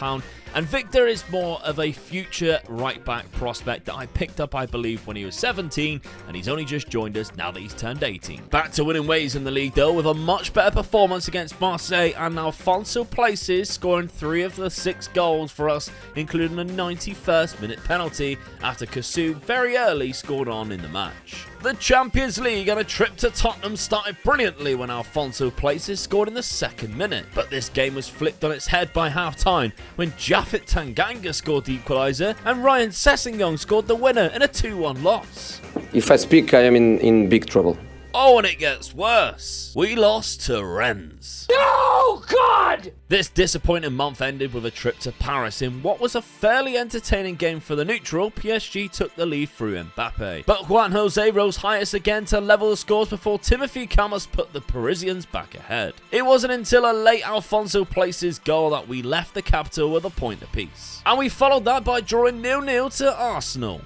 And Victor is more of a future right-back prospect that I picked up, I believe, when he was 17, and he's only just joined us now that he's turned 18. Back to winning ways in the league, though, with a much better performance against Marseille, and Alfonso Places scoring 3 of the 6 goals for us, including a 91st minute penalty after Cassou very early scored on in the match. The Champions League and a trip to Tottenham started brilliantly when Alfonso Places scored in the 2nd minute, but this game was flipped on its head by half-time when Japhet Tanganga scored the equaliser and Ryan Sessegnon scored the winner in a 2-1 loss. If I speak, I am in big trouble. Oh, and it gets worse. We lost to Rennes. No, God! This disappointing month ended with a trip to Paris in what was a fairly entertaining game for the neutral. PSG took the lead through Mbappe, but Juan Jose rose highest again to level the scores before Timothy Camus put the Parisians back ahead. It wasn't until a late Alfonso Places goal that we left the capital with a point apiece, and we followed that by drawing 0-0 to Arsenal.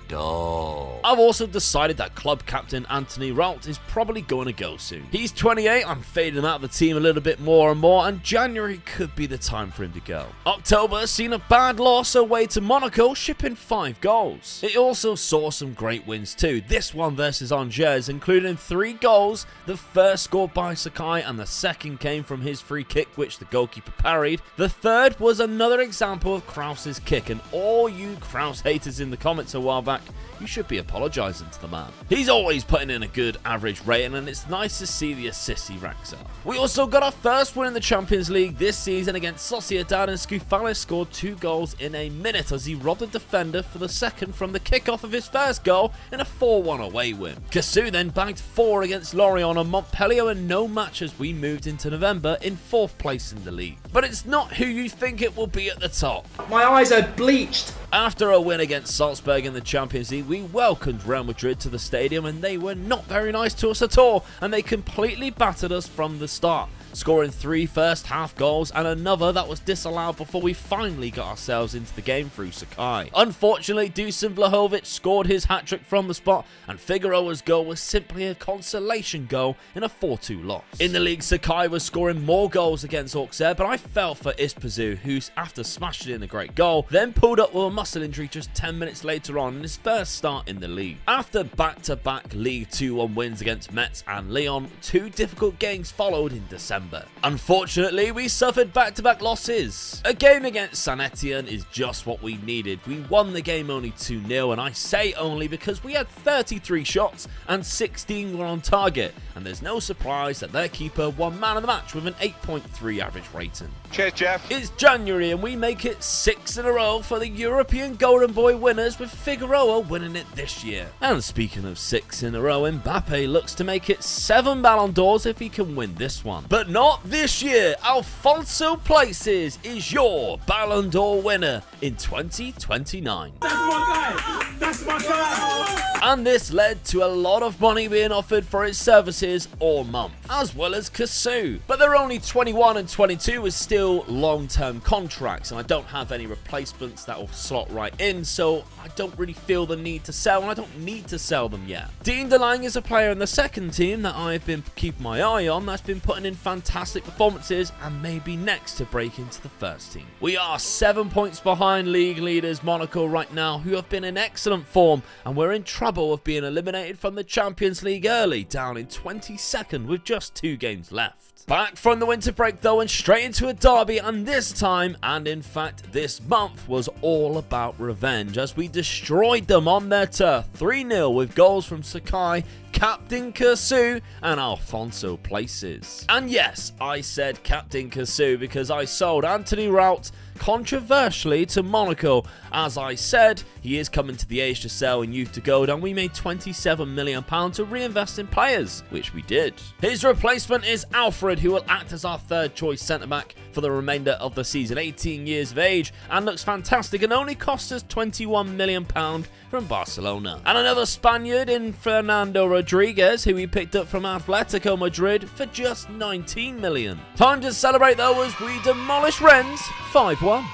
I've also decided that club captain Anthony Rault is probably probably going to go soon. He's 28, I'm fading out of the team a little bit more and more, and January could be the time for him to go. October seen a bad loss away to Monaco, shipping 5 goals. It also saw some great wins too, this one versus Angers, including 3 goals, the first scored by Sakai and the second came from his free kick which the goalkeeper parried. The third was another example of Krause's kick, and all you Krause haters in the comments a while back, you should be apologising to the man. He's always putting in a good average rating, and it's nice to see the assists he racks up. We also got our first win in the Champions League this season against Sociedad, and Scufales scored 2 goals in a minute as he robbed the defender for the second from the kickoff of his first goal in a 4-1 away win. Cassou then bagged 4 against Lorient, and Montpellier were no match as we moved into November in 4th place in the league. But it's not who you think it will be at the top. My eyes are bleached. After a win against Salzburg in the Champions League, we welcomed Real Madrid to the stadium, and they were not very nice to us at all, and they completely battered us from the start, scoring 3 first half goals and another that was disallowed before we finally got ourselves into the game through Sakai. Unfortunately, Dusan Vlahovic scored his hat-trick from the spot, and Figueroa's goal was simply a consolation goal in a 4-2 loss. In the league, Sakai was scoring more goals against Auxerre, but I fell for Ispazu, who, after smashing in a great goal, then pulled up with a muscle injury just 10 minutes later on in his first start in the league. After back-to-back League 2-1 wins against Metz and Lyon, 2 difficult games followed in December. Unfortunately, we suffered back-to-back losses. A game against Saint Etienne is just what we needed. We won the game only 2-0, and I say only because we had 33 shots and 16 were on target, and there's no surprise that their keeper won man of the match with an 8.3 average rating. Cheers, Jeff. It's January and we make it 6 in a row for the European Golden Boy winners, with Figueroa winning it this year. And speaking of 6 in a row, Mbappe looks to make it 7 Ballon d'Ors if he can win this one. But not this year. Alfonso Places is your Ballon d'Or winner in 2029. That's my guy! That's my guy! And this led to a lot of money being offered for his services all month, as well as Cassou. But they're only 21 and 22 with still long-term contracts, and I don't have any replacements that will slot right in, so I don't really feel the need to sell, and I don't need to sell them yet. Dean DeLange is a player in the second team that I've been keeping my eye on, that's been putting in fantastic performances and maybe next to break into the first team. We are 7 points behind league leaders Monaco right now, who have been in excellent form, and we're in trouble of being eliminated from the Champions League early, down in 22nd with just 2 games left. Back from the winter break though, and straight into a derby, and this time, and in fact this month, was all about revenge as we destroyed them on their turf 3-0 with goals from Sakai, Captain Cassou and Alfonso Places. And yes, I said Captain Cassou because I sold Anthony Rout controversially to Monaco. As I said, he is coming to the age to sell in youth to gold, and we made £27 million to reinvest in players, which we did. His replacement is Alfred, who will act as our third choice centre-back for the remainder of the season, 18 years of age, and looks fantastic and only cost us £21 million from Barcelona. And another Spaniard in Fernando Rodriguez, who we picked up from Atletico Madrid for just £19 million. Time to celebrate though as we demolish Rennes 5-1.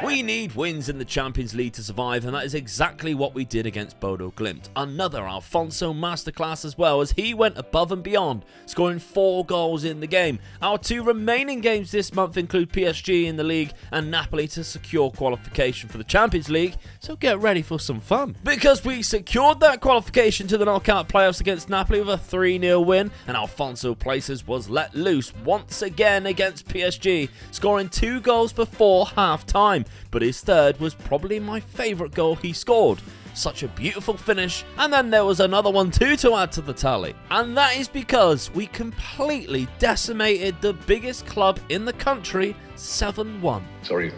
We need wins in the Champions League to survive, and that is exactly what we did against Bodo Glimt. Another Alfonso masterclass as well, as he went above and beyond, scoring 4 goals in the game. Our 2 remaining games this month include PSG in the league and Napoli to secure qualification for the Champions League, so get ready for some fun. Because we secured that qualification to the knockout playoffs against Napoli with a 3-0 win, and Alfonso Places was let loose once again against PSG, scoring 2 goals before half-time. But his third was probably my favourite goal he scored. Such a beautiful finish, and then there was another one too to add to the tally. And that is because we completely decimated the biggest club in the country 7-1. Sorry,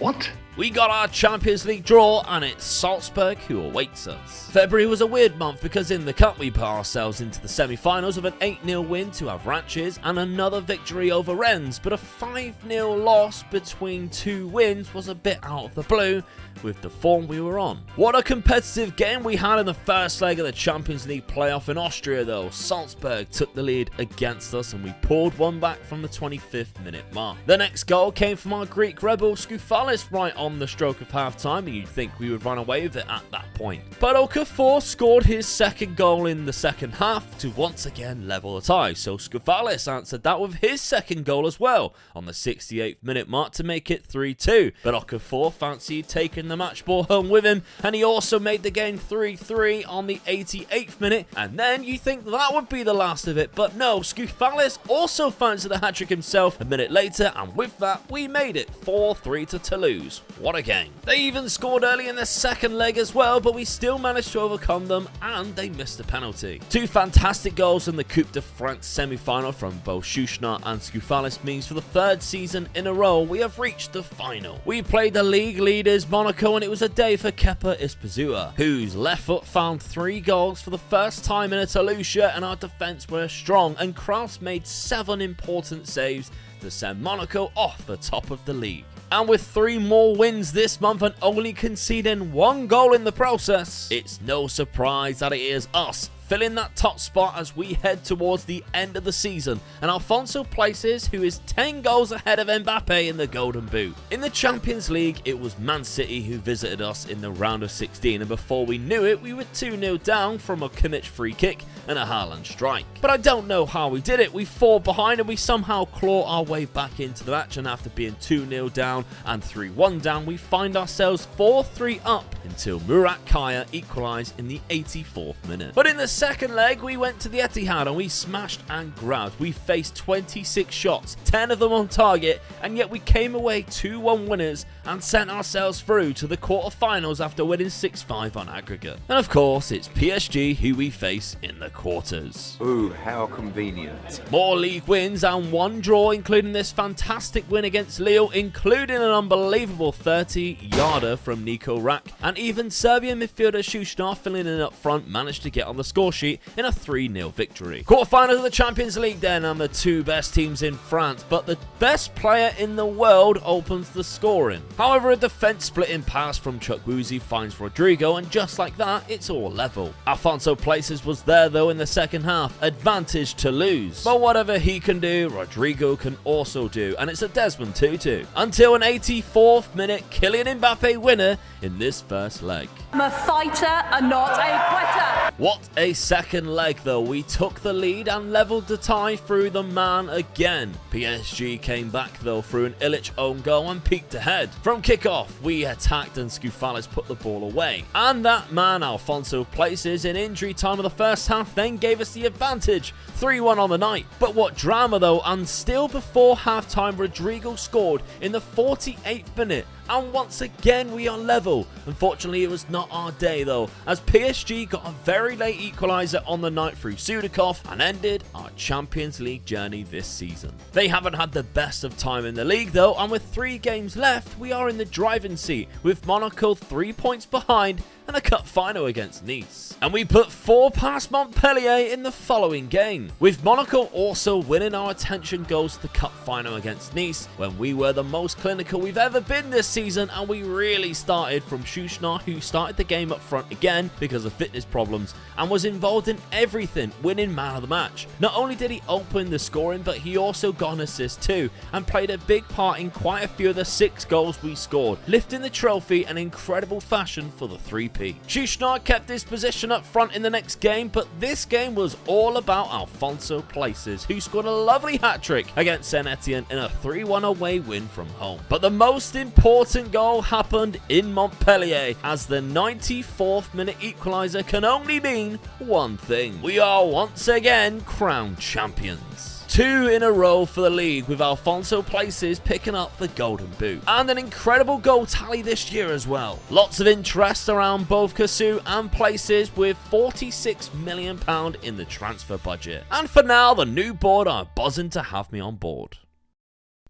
what? We got our Champions League draw, and it's Salzburg who awaits us. February was a weird month because in the cup we put ourselves into the semi-finals with an 8-0 win to Avranches and another victory over Rennes, but a 5-0 loss between 2 wins was a bit out of the blue with the form we were on. What a competitive game we had in the first leg of the Champions League playoff in Austria though. Salzburg took the lead against us and we pulled one back from the 25th minute mark. The next goal came from our Greek rebel Scufales right on the stroke of half-time, and you'd think we would run away with it at that point. But Okafor scored his second goal in the second half to once again level the tie, so Scoufalis answered that with his second goal as well on the 68th minute mark to make it 3-2. But Okafor fancied taking the match ball home with him, and he also made the game 3-3 on the 88th minute, and then you think that would be the last of it, but no, Scoufalis also fancied a hat-trick himself a minute later, and with that we made it 4-3 to Toulouse. What a game. They even scored early in the second leg as well, but we still managed to overcome them, and they missed a penalty. Two fantastic goals in the Coupe de France semi-final from both Schuschnart and Scoufalis means for the third season in a row we have reached the final. We played the league leaders Monaco, and it was a day for Kepa Ispazua, whose left foot found 3 goals for the first time in a Toulouse shirt, and our defence were strong, and Kraus made 7 important saves to send Monaco off the top of the league. And with 3 more wins this month and only conceding 1 goal in the process, it's no surprise that it is us filling that top spot as we head towards the end of the season, and Alphonso places who is 10 goals ahead of Mbappe in the Golden Boot. In the Champions League, it was Man City who visited us in the round of 16, and before we knew it, we were 2-0 down from a Kimmich free kick and a Haaland strike. But I don't know how we did it. We fall behind and we somehow claw our way back into the match, and after being 2-0 down and 3-1 down, we find ourselves 4-3 up until Murat Kaya equalised in the 84th minute. But in the second leg, we went to the Etihad and we smashed and grabbed. We faced 26 shots, 10 of them on target, and yet we came away 2-1 winners and sent ourselves through to the quarterfinals after winning 6-5 on aggregate. And of course, it's PSG who we face in the quarters. Ooh, how convenient. More league wins and 1 draw, including this fantastic win against Lille, including an unbelievable 30-yarder from Nico Rack, and even Serbian midfielder Schuschnart filling in up front managed to get on the score sheet in a 3-0 victory. Quarterfinals of the Champions League then, and the 2 best teams in France, but the best player in the world opens the scoring. However, a defense splitting pass from Chukwueze finds Rodrigo, and just like that, it's all level. Alphonso Places was there though in the second half, advantage Toulouse. But whatever he can do, Rodrigo can also do, and it's a Desmond Tutu. Until an 84th minute Kylian Mbappe winner in this first leg. I'm a fighter and not a quitter. What a second leg though. We took the lead and levelled the tie through the man again. PSG came back though through an Illich own goal and peeked ahead. From kickoff, we attacked and Scoufalis put the ball away. And that man, Alphonso Places, in injury time of the first half, then gave us the advantage. 3-1 on the night. But what drama though, and still before half-time, Rodrigo scored in the 48th minute. And once again we are level. Unfortunately, it was not our day though, as PSG got a very late equaliser on the night through Sudakov and ended our Champions League journey this season. They haven't had the best of time in the league though, and with 3 games left, we are in the driving seat with Monaco 3 points behind and a cup final against Nice. And we put 4 past Montpellier in the following game, with Monaco also winning our attention goes to the cup final against Nice, when we were the most clinical we've ever been this season, and we really started from Schuschnart, who started the game up front again because of fitness problems and was involved in everything, winning man of the match. Not only did he open the scoring, but he also got an assist too and played a big part in quite a few of the 6 goals we scored, lifting the trophy in incredible fashion for the 3P. Schuschnart kept his position up front in the next game, but this game was all about Alphonso Places, who scored a lovely hat-trick against Saint Etienne in a 3-1 away win from home. But the most important goal happened in Montpellier, as the 94th minute equaliser can only mean one thing: we are once again crowned champions. 2 in a row for the league, with Alphonso Places picking up the Golden Boot. And an incredible goal tally this year as well. Lots of interest around both Cassou and Places, with £46 million in the transfer budget. And for now, the new board are buzzing to have me on board.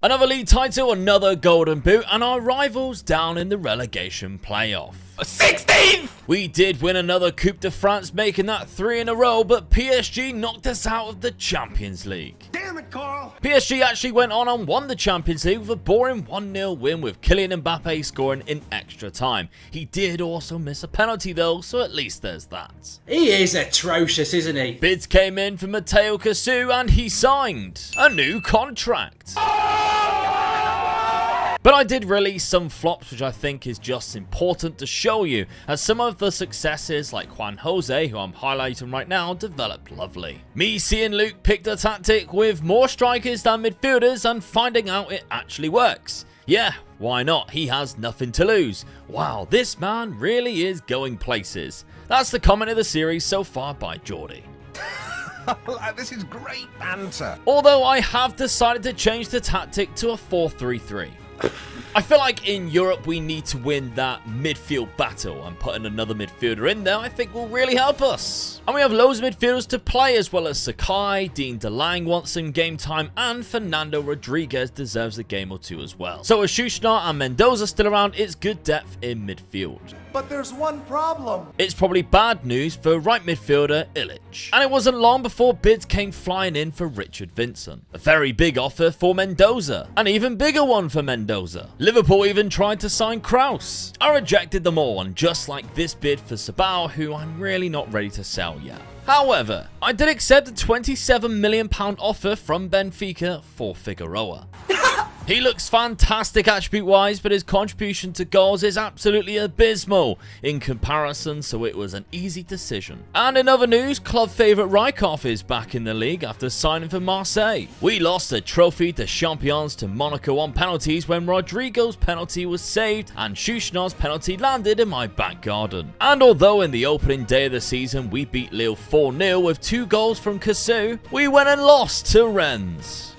Another league title, another Golden Boot, and our rivals down in the relegation playoff. 16th! We did win another Coupe de France, making that 3 in a row, but PSG knocked us out of the Champions League. Damn it, Carl! PSG actually went on and won the Champions League with a boring 1-0 win, with Kylian Mbappe scoring in extra time. He did also miss a penalty though, so at least there's that. He is atrocious, isn't he? Bids came in for Matteo Cassou and he signed a new contract. But I did release some flops, which I think is just important to show you, as some of the successes like Juan Jose, who I'm highlighting right now, developed lovely. Me seeing Luke picked a tactic with more strikers than midfielders and finding out it actually works. Yeah, why not? He has nothing to lose. Wow, this man really is going places. That's the comment of the series so far by Geordie. This is great banter. Although I have decided to change the tactic to a 4-3-3. I feel like in Europe we need to win that midfield battle, and putting another midfielder in there I think will really help us. And we have loads of midfielders to play, as well as Sakai, Dean DeLange wants some game time, and Fernando Rodriguez deserves a game or two as well. So with Schuschnart and Mendoza still around, it's good depth in midfield. But there's one problem. It's probably bad news for right midfielder Illich. And it wasn't long before bids came flying in for Richard Vincent. A very big offer for Mendoza. An even bigger one for Mendoza. Liverpool even tried to sign Kraus. I rejected them all, and just like this bid for Sabao, who I'm really not ready to sell yet. However, I did accept a £27 million offer from Benfica for Figueroa. He looks fantastic attribute-wise, but his contribution to goals is absolutely abysmal in comparison, so it was an easy decision. And in other news, club favourite Rykov is back in the league after signing for Marseille. We lost the Trophy de Champions to Monaco on penalties when Rodrigo's penalty was saved and Schuschnart's penalty landed in my back garden. And although in the opening day of the season we beat Lille 4-0 with 2 goals from Cassou, we went and lost to Rennes.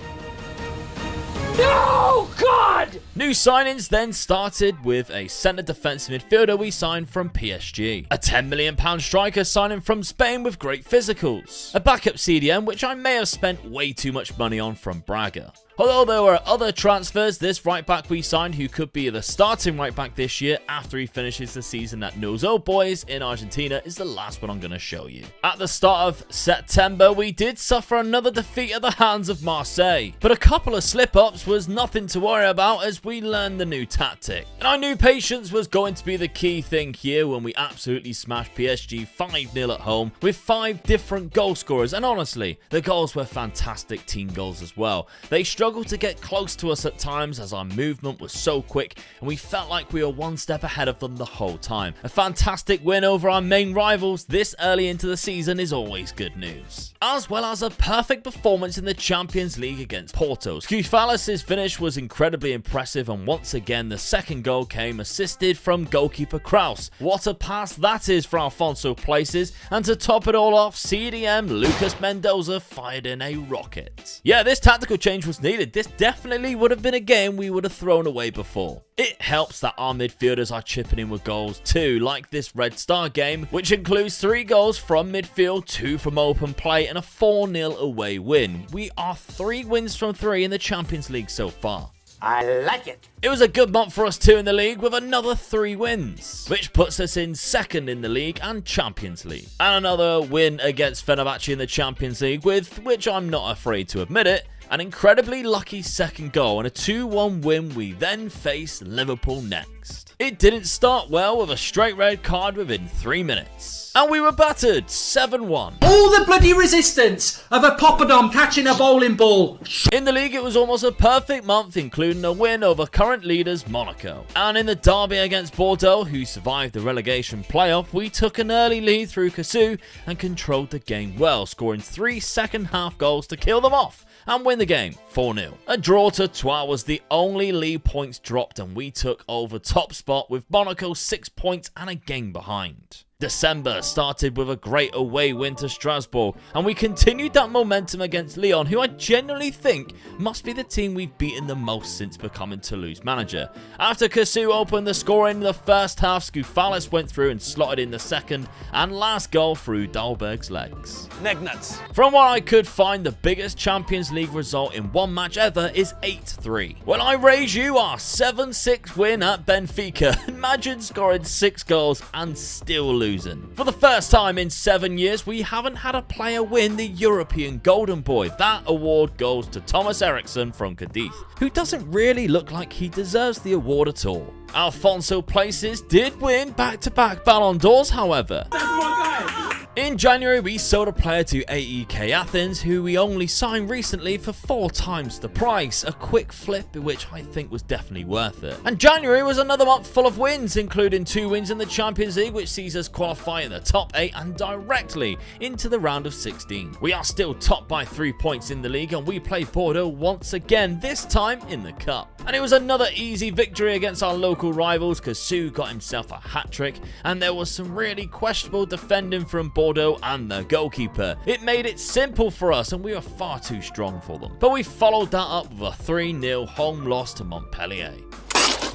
No, God! New signings then started with a centre defensive midfielder we signed from PSG. A £10 million striker signing from Spain with great physicals. A backup CDM which I may have spent way too much money on from Braga. Although there were other transfers, this right back we signed, who could be the starting right back this year after he finishes the season at Newell's Old Boys in Argentina, is the last one I'm going to show you. At the start of September, we did suffer another defeat at the hands of Marseille, but a couple of slip-ups was nothing to worry about as we learned the new tactic. And I knew patience was going to be the key thing here when we absolutely smashed PSG 5-0 at home with 5 different goal scorers, and honestly, the goals were fantastic team goals as well. They struggled to get close to us at times as our movement was so quick and we felt like we were one step ahead of them the whole time. A fantastic win over our main rivals this early into the season is always good news. As well as a perfect performance in the Champions League against Porto. Scoufalis's finish was incredibly impressive, and once again the second goal came assisted from goalkeeper Kraus. What a pass that is for Alfonso Places, and to top it all off, CDM Lucas Mendoza fired in a rocket. Yeah, this tactical change was needed. This definitely would have been a game we would have thrown away before. It helps that our midfielders are chipping in with goals too, like this Red Star game, which includes 3 goals from midfield, 2 from open play, and a 4-0 away win. We are 3 wins from 3 in the Champions League so far. I like it. It was a good month for us too in the league with another 3 wins, which puts us in 2nd in the league and Champions League. And another win against Fenerbahce in the Champions League, with which I'm not afraid to admit it, an incredibly lucky second goal and a 2-1 win. We then face Liverpool next. It didn't start well with a straight red card within 3 minutes. And we were battered 7-1. All the bloody resistance of a poppadom catching a bowling ball. In the league, it was almost a perfect month, including a win over current leaders Monaco. And in the derby against Bordeaux, who survived the relegation playoff, we took an early lead through Cassou and controlled the game well, scoring 3 second-half goals to kill them off and win the game 4-0. A draw to Troyes was the only league points dropped, and we took over top spot with Monaco 6 points and a game behind. December started with a great away win to Strasbourg, and we continued that momentum against Lyon, who I genuinely think must be the team we've beaten the most since becoming Toulouse manager. After Cassou opened the scoring in the first half, Scoufalis went through and slotted in the second and last goal through Dahlberg's legs. Necknuts. From what I could find, the biggest Champions League result in one match ever is 8-3. Well, I raise you our 7-6 win at Benfica. Imagine scoring 6 goals and still losing. For the first time in 7 years, we haven't had a player win the European Golden Boy. That award goes to Thomas Eriksson from Cadiz, who doesn't really look like he deserves the award at all. Alfonso Places did win back-to-back Ballon d'Ors, however. That's my guy. In January, we sold a player to AEK Athens, who we only signed recently for 4 times the price. A quick flip, which I think was definitely worth it. And January was another month full of wins, including 2 wins in the Champions League, which sees us qualify in the top 8 and directly into the round of 16. We are still top by 3 points in the league, and we play Bordeaux once again, this time in the cup. And it was another easy victory against our local rivals. Cassou got himself a hat-trick, and there was some really questionable defending from Bordeaux and the goalkeeper. It made it simple for us, and we were far too strong for them. But we followed that up with a 3-0 home loss to Montpellier.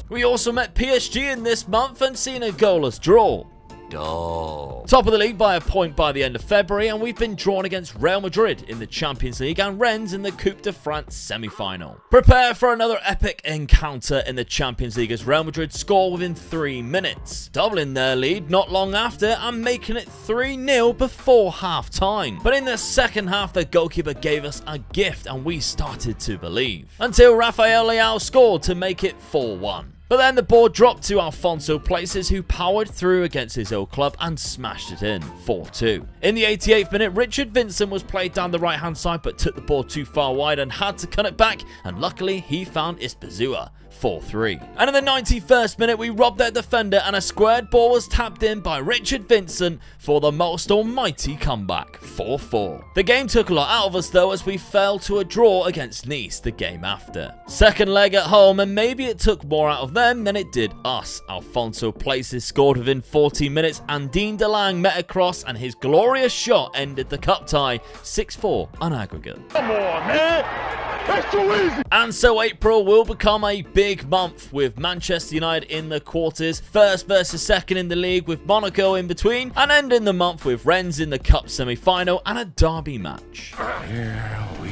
We also met PSG in this month and seen a goalless draw. Top of the league by a point by the end of February, and we've been drawn against Real Madrid in the Champions League and Rennes in the Coupe de France semi-final. Prepare for another epic encounter in the Champions League as Real Madrid score within 3 minutes, doubling their lead not long after and making it 3-0 before half-time. But in the second half, the goalkeeper gave us a gift and we started to believe, until Rafael Leao scored to make it 4-1. But then the ball dropped to Alphonso Places, who powered through against his old club and smashed it in, 4-2. In the 88th minute, Richard Vincent was played down the right-hand side but took the ball too far wide and had to cut it back, and luckily he found Ispazua, 4-3. And in the 91st minute, we robbed their defender and a squared ball was tapped in by Richard Vincent for the most almighty comeback, 4-4. The game took a lot out of us though, as we fell to a draw against Nice the game after. Second leg at home, and maybe it took more out of them than it did us. Alphonso Places scored within 14 minutes and Dean DeLange met a cross, and his glorious shot ended the cup tie, 6-4 on aggregate. Come on, man! That's too easy! And so April will become a big month with Manchester United in the quarters, first versus second in the league with Monaco in between, and ending the month with Rennes in the cup semi-final and a derby match. Here we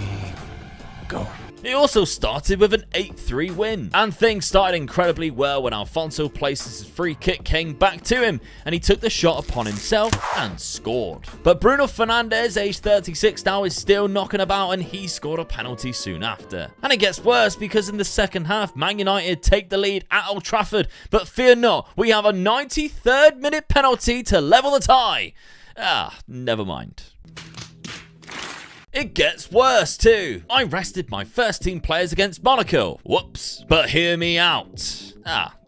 go. It also started with an 8-3 win, and things started incredibly well when Alphonso Places' free kick came back to him and he took the shot upon himself and scored. But Bruno Fernandes, aged 36 now, is still knocking about and he scored a penalty soon after. And it gets worse because in the second half, Man United take the lead at Old Trafford, but fear not, we have a 93rd minute penalty to level the tie. Never mind. It gets worse too. I rested my first team players against Monaco. Whoops. But hear me out.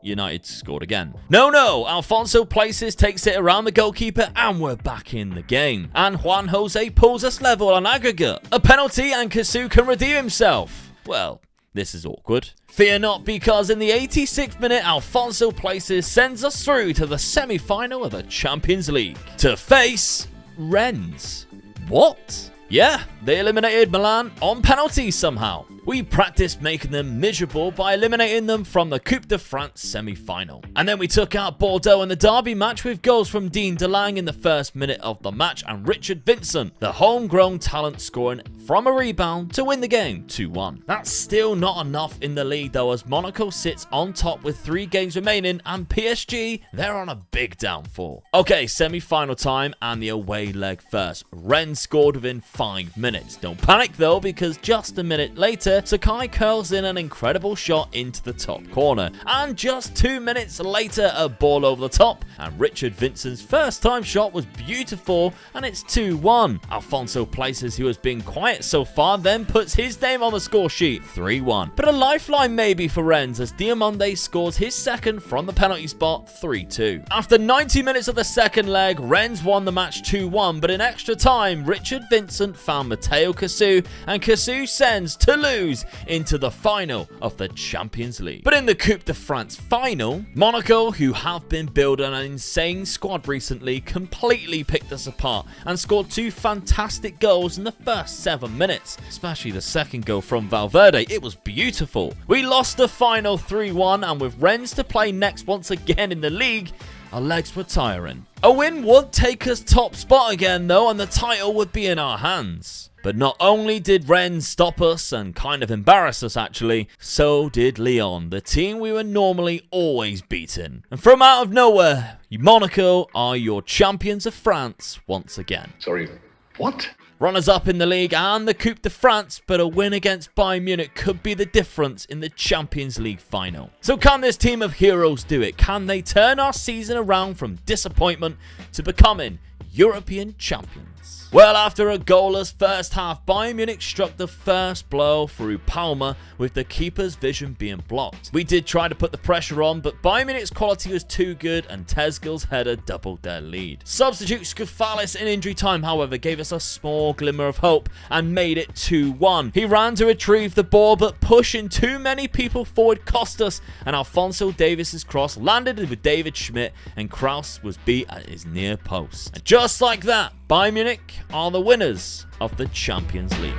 United scored again. No, Alphonso Places takes it around the goalkeeper and we're back in the game. And Juan Jose pulls us level on aggregate. A penalty and Cassou can redeem himself. Well, this is awkward. Fear not, because in the 86th minute, Alphonso Places sends us through to the semi-final of the Champions League to face Rennes. What? Yeah, they eliminated Milan on penalties somehow. We practiced making them miserable by eliminating them from the Coupe de France semi-final. And then we took out Bordeaux in the derby match with goals from Dean DeLange in the first minute of the match and Richard Vincent, the homegrown talent, scoring from a rebound to win the game 2-1. That's still not enough in the league though, as Monaco sits on top with 3 games remaining and PSG, they're on a big downfall. Okay, semi-final time and the away leg first. Rennes scored within 5 minutes. Don't panic though, because just a minute later, Sakai curls in an incredible shot into the top corner. And just 2 minutes later, a ball over the top, and Richard Vincent's first time shot was beautiful, and it's 2-1. Alphonso Places, who has been quiet so far, then puts his name on the score sheet, 3-1. But a lifeline maybe for Rennes, as Diomande scores his second from the penalty spot, 3-2. After 90 minutes of the second leg, Rennes won the match 2-1, but in extra time, Richard Vincent found Matteo Cassou, and Cassou sends Toulouse into the final of the Champions League. But in the Coupe de France final, Monaco, who have been building an insane squad recently, completely picked us apart and scored 2 fantastic goals in the first 7 minutes, especially the second goal from Valverde. It was beautiful. We lost the final 3-1, and with Rennes to play next once again in the league, our legs were tiring. A win would take us top spot again though, and the title would be in our hands. But not only did Rennes stop us and kind of embarrass us actually, so did Lyon, the team we were normally always beating. And from out of nowhere, Monaco are your champions of France once again. Sorry, what? Runners-up in the league and the Coupe de France, but a win against Bayern Munich could be the difference in the Champions League final. So can this team of heroes do it? Can they turn our season around from disappointment to becoming European champions. Well, after a goalless first half, Bayern Munich struck the first blow through Palmer, with the keeper's vision being blocked. We did try to put the pressure on, but Bayern Munich's quality was too good and Tezgel's header doubled their lead. Substitute Scufalis in injury time, however, gave us a small glimmer of hope and made it 2-1. He ran to retrieve the ball, but pushing too many people forward cost us, and Alphonso Davies's cross landed with David Schmidt, and Kraus was beat at his near post. And just like that, Bayern Munich are the winners of the Champions League.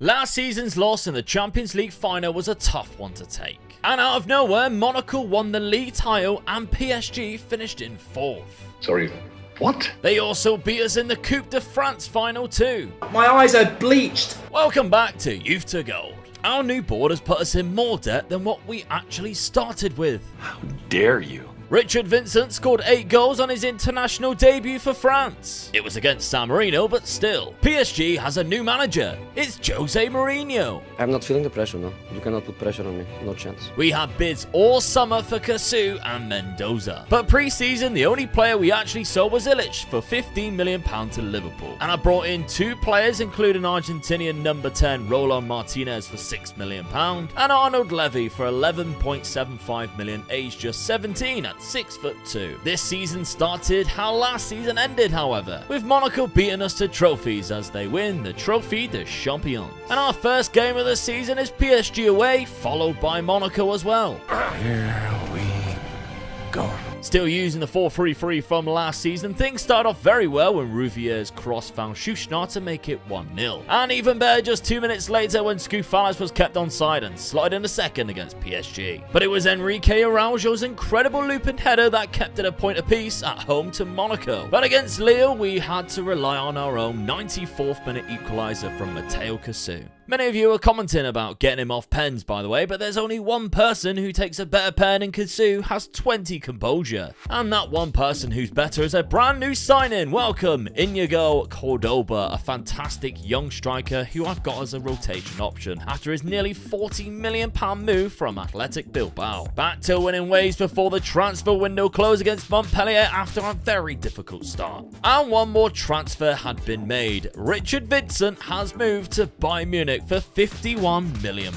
Last season's loss in the Champions League final was a tough one to take. And out of nowhere, Monaco won the league title and PSG finished in 4th. Sorry, what? They also beat us in the Coupe de France final too. My eyes are bleached. Welcome back to Youth to Gold. Our new board has put us in more debt than what we actually started with. How dare you? Richard Vincent scored 8 goals on his international debut for France. It was against San Marino, but still. PSG has a new manager. It's Jose Mourinho. I'm not feeling the pressure, no. You cannot put pressure on me. No chance. We had bids all summer for Cassou and Mendoza. But pre-season, the only player we actually saw was Illich for £15 million to Liverpool. And I brought in 2 players, including Argentinian number 10 Roland Martinez for £6 million and Arnold Levy for £11.75 million, aged just 17 at 6'2". This season started how last season ended, however, with Monaco beating us to trophies as they win the Trophée des Champions. And our first game of the season is PSG away, followed by Monaco as well. Here we go. Still using the 4-3-3 from last season, things started off very well when Rouvier's cross found Schuschnarr to make it 1-0. And even better just 2 minutes later when Scufalis was kept onside and slotted in a second against PSG. But it was Enrique Araujo's incredible looping header that kept it a point apiece at home to Monaco. But against Lille, we had to rely on our own 94th minute equaliser from Matteo Cassou. Many of you are commenting about getting him off pens, by the way, but there's only one person who takes a better pen, and Cassou has 20 composure. And that one person who's better is a brand new signing. Welcome, Inigo Cordoba, a fantastic young striker who I've got as a rotation option after his nearly £40 million move from Athletic Bilbao. Back to winning ways before the transfer window closed against Montpellier after a very difficult start. And one more transfer had been made. Richard Vincent has moved to Bayern Munich for £51 million.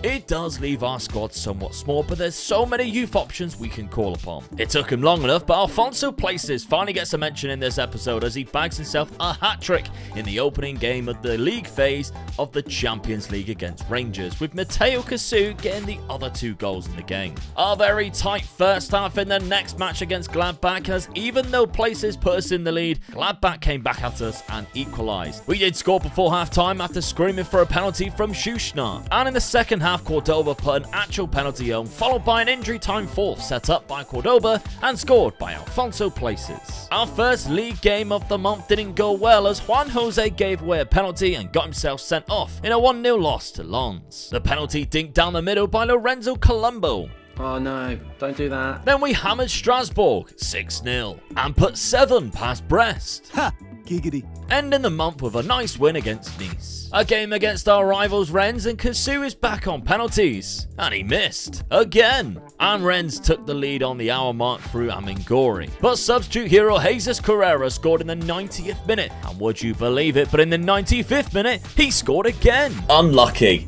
It does leave our squad somewhat small, but there's so many youth options we can call upon. It took him long enough, but Alphonso Places finally gets a mention in this episode as he bags himself a hat-trick in the opening game of the league phase of the Champions League against Rangers, with Matteo Cassou getting the other 2 goals in the game. A very tight first half in the next match against Gladbach, as even though Places put us in the lead, Gladbach came back at us and equalised. We did score before half-time after screaming for a penalty from Schuschnarr, and in the second half Cordoba put an actual penalty home, followed by an injury time 4th set up by Cordoba and scored by Alphonso Places. Our first league game of the month didn't go well as Juan Jose gave away a penalty and got himself sent off in a 1-0 loss to Lens. The penalty dinked down the middle by Lorenzo Colombo. Oh no, don't do that. Then we hammered Strasbourg 6-0 and put 7 past Brest. Ha! Giggity. Ending the month with a nice win against Nice. A game against our rivals Rennes, and Cassou is back on penalties. And he missed. Again. And Rennes took the lead on the hour mark through Amingori. But substitute hero Jesus Carrera scored in the 90th minute. And would you believe it, but in the 95th minute, he scored again. Unlucky.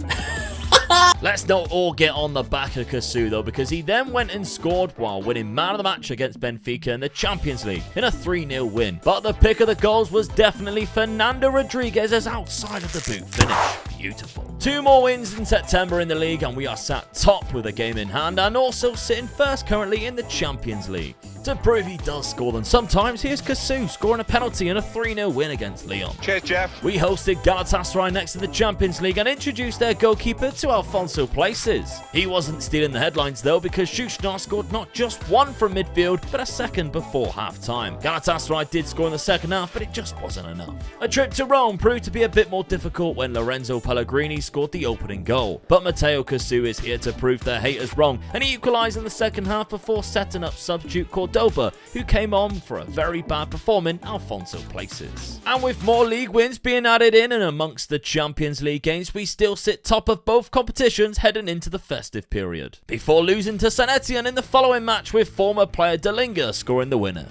Let's not all get on the back of Cassou though, because he then went and scored while winning man of the match against Benfica in the Champions League in a 3-0 win. But the pick of the goals was definitely Fernando Rodriguez's outside of the boot finish. Beautiful. 2 more wins in September in the league and we are sat top with a game in hand and also sitting first currently in the Champions League. To prove he does score them sometimes, here's Cassou scoring a penalty in a 3-0 win against Lyon. Cheers, Jeff. We hosted Galatasaray next to the Champions League and introduced their goalkeeper to Alphonso Places. He wasn't stealing the headlines though, because Schuschnarr scored not just 1 from midfield, but a second before half-time. Galatasaray did score in the second half, but it just wasn't enough. A trip to Rome proved to be a bit more difficult when Lorenzo Pellegrini scored the opening goal. But Matteo Cassou is here to prove their haters wrong, and he equalised in the second half before setting up substitute Cordoba Cordoba, who came on for a very bad performing Alfonso Places. And with more league wins being added in and amongst the Champions League games, we still sit top of both competitions heading into the festive period, before losing to St Etienne in the following match with former player Delinga scoring the winner.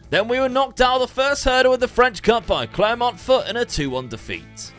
Then we were knocked out of the first hurdle of the French Cup by Clermont Foot in a 2-1 defeat.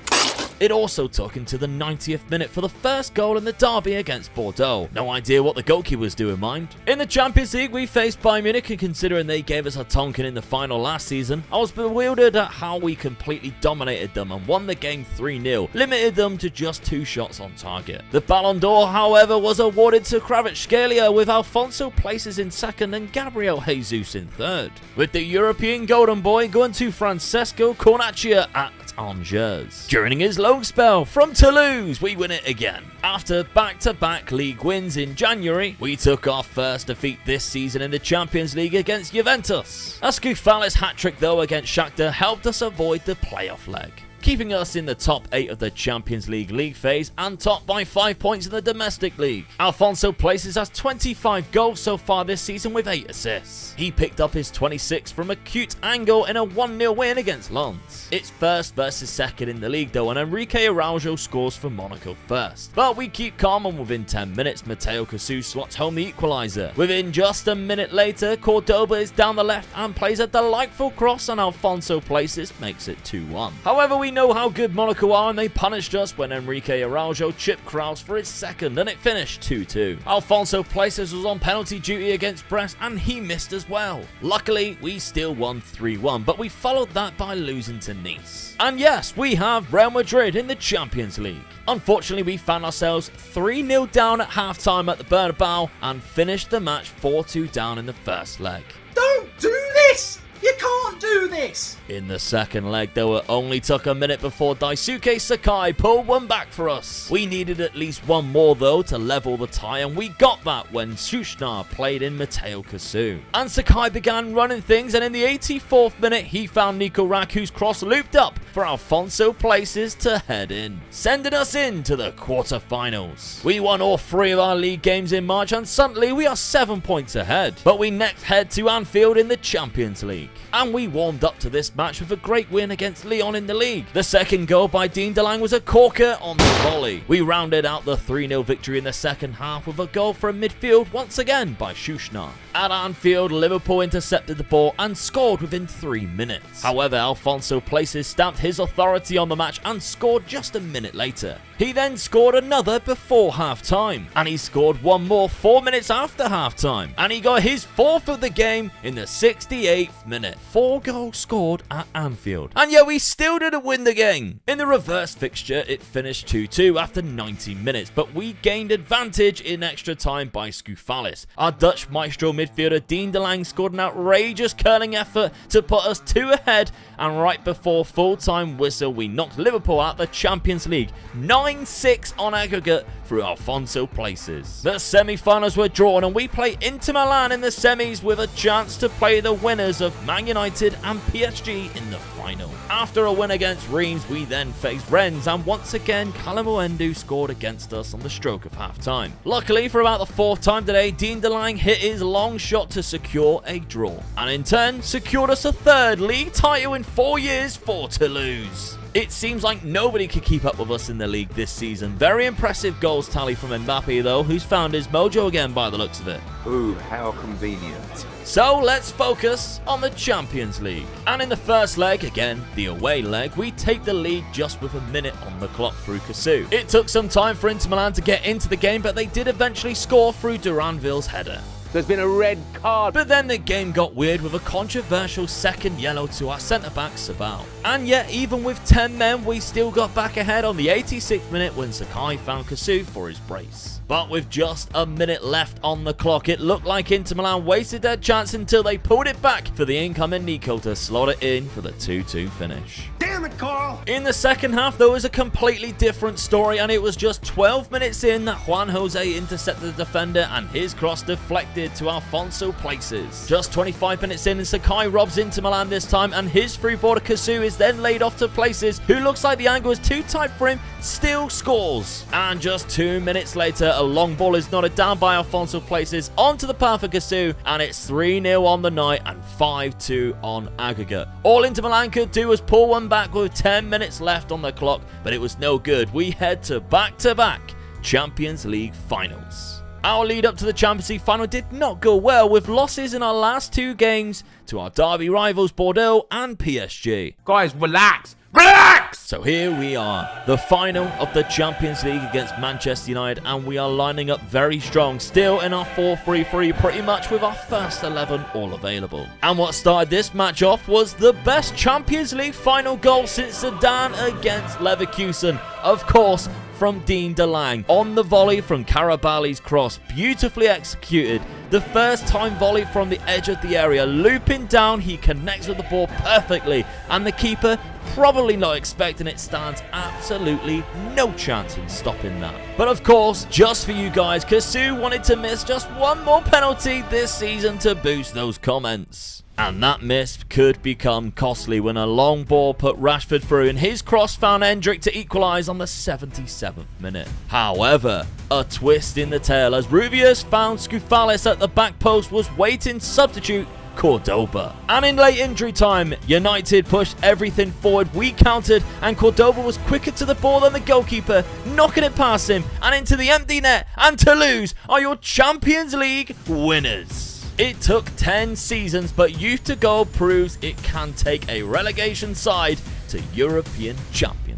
It also took into the 90th minute for the first goal in the derby against Bordeaux. No idea what the goalkeeper was doing, mind. In the Champions League, we faced Bayern Munich, and considering they gave us a tonkin in the final last season, I was bewildered at how we completely dominated them and won the game 3-0, limited them to just 2 shots on target. The Ballon d'Or, however, was awarded to Kvaratskhelia, with Alfonso Places in second and Gabriel Jesus in third, with the European Golden Boy going to Francesco Cornacchia at Angers. During his loan spell from Toulouse, we win it again. After back-to-back league wins in January, we took our first defeat this season in the Champions League against Juventus. A Skoufalis hat-trick though against Shakhtar helped us avoid the playoff leg, keeping us in the top 8 of the Champions League phase and top by 5 points in the domestic league. Alfonso Places has 25 goals so far this season with 8 assists. He picked up his 26th from a cute angle in a 1-0 win against Lens. It's first versus second in the league though, and Enrique Araujo scores for Monaco first. But we keep calm, and within 10 minutes, Mateo Cassou slots home the equaliser. Within just a minute later, Cordoba is down the left and plays a delightful cross, and Alfonso Places makes it 2-1. However, we know how good Monaco are, and they punished us when Enrique Araujo chipped Kraus for his second, and it finished 2-2. Alfonso Places was on penalty duty against Brest, and he missed as well. Luckily, we still won 3-1, but we followed that by losing to Nice. And yes, we have Real Madrid in the Champions League. Unfortunately, we found ourselves 3-0 down at halftime at the Bernabeu and finished the match 4-2 down in the first leg. Don't do this! You can't do this! In the second leg, though, it only took a minute before Daisuke Sakai pulled one back for us. We needed at least one more, though, to level the tie, and we got that when Shushnar played in Mateo Cassou. And Sakai began running things, and in the 84th minute, he found Nico Rack, whose cross looped up for Alfonso Places to head in, sending us into the quarterfinals. We won all 3 of our league games in March, and suddenly we are 7 points ahead. But we next head to Anfield in the Champions League, and we warmed up to this match with a great win against Lyon in the league. The second goal by Dean DeLange was a corker on the volley. We rounded out the 3-0 victory in the second half with a goal from midfield once again by Shushnar. At Anfield, Liverpool intercepted the ball and scored within 3 minutes. However, Alfonso Places stamped his authority on the match and scored just a minute later. He then scored another before half-time, and he scored one more 4 minutes after half-time, and he got his 4th of the game in the 68th minute. 4 goals scored at Anfield, and yet we still didn't win the game. In the reverse fixture, it finished 2-2 after 90 minutes, but we gained advantage in extra time by Skoufalis. Our Dutch maestro midfielder Dean DeLange scored an outrageous curling effort to put us 2 ahead, and right before full-time whistle, we knocked Liverpool out the Champions League 9-6 on aggregate through Alfonso Places. The semi-finals were drawn, and we play Inter Milan in the semis with a chance to play the winners of Man United and PSG in the final. After a win against Reims, we then faced Rennes, and once again Kalamuendu scored against us on the stroke of half-time. Luckily, for about the 4th time today, Dean DeLange hit his long shot to secure a draw, and in turn secured us a 3rd league title in 4 years for Toulouse. It seems like nobody could keep up with us in the league this season. Very impressive goals tally from Mbappe though, who's found his mojo again by the looks of it. Ooh, how convenient. So let's focus on the Champions League. And in the first leg, again, the away leg, we take the lead just with a minute on the clock through Cassou. It took some time for Inter Milan to get into the game, but they did eventually score through Duranville's header. There's been a red card. But then the game got weird with a controversial second yellow to our centre-back Sabal. And yet, even with 10 men, we still got back ahead on the 86th minute when Sakai found Cassou for his brace. But with just a minute left on the clock, it looked like Inter Milan wasted their chance until they pulled it back for the incoming Nico to slot it in for the 2-2 finish. Damn it, Carl! In the second half, there was a completely different story, and it was just 12 minutes in that Juan Jose intercepted the defender and his cross deflected credited to Alfonso Places. Just 25 minutes in, and Sakai robs into Milan this time, and his through border Kasu is then laid off to Places, who looks like the angle is too tight for him, still scores. And just 2 minutes later, a long ball is nodded down by Alfonso Places onto the path of Kasu, and it's 3-0 on the night and 5-2 on aggregate. All Inter Milan could do was pull one back with 10 minutes left on the clock, but it was no good. We head to back-to-back Champions League finals. Our lead up to the Champions League final did not go well, with losses in our last 2 games to our derby rivals Bordeaux and PSG. Guys, relax. Relax! So here we are, the final of the Champions League against Manchester United, and we are lining up very strong, still in our 4-3-3, pretty much with our first 11 all available. And what started this match off was the best Champions League final goal since Zidane against Leverkusen. Of course, from Dean DeLange on the volley from Karabali's cross, beautifully executed. The first time volley from the edge of the area, looping down, he connects with the ball perfectly, and the keeper, probably not expecting it, stands absolutely no chance in stopping that. But of course, just for you guys, Kasu wanted to miss just one more penalty this season to boost those comments. And that miss could become costly when a long ball put Rashford through, and his cross found Hendrick to equalise on the 77th minute. However, a twist in the tale as Ruvius found Skoufalis at the back post was waiting substitute Cordoba. And in late injury time, United pushed everything forward, we countered, and Cordoba was quicker to the ball than the goalkeeper, knocking it past him and into the empty net, and Toulouse are your Champions League winners. It took 10 seasons, but Youth to Go proves it can take a relegation side to European champions.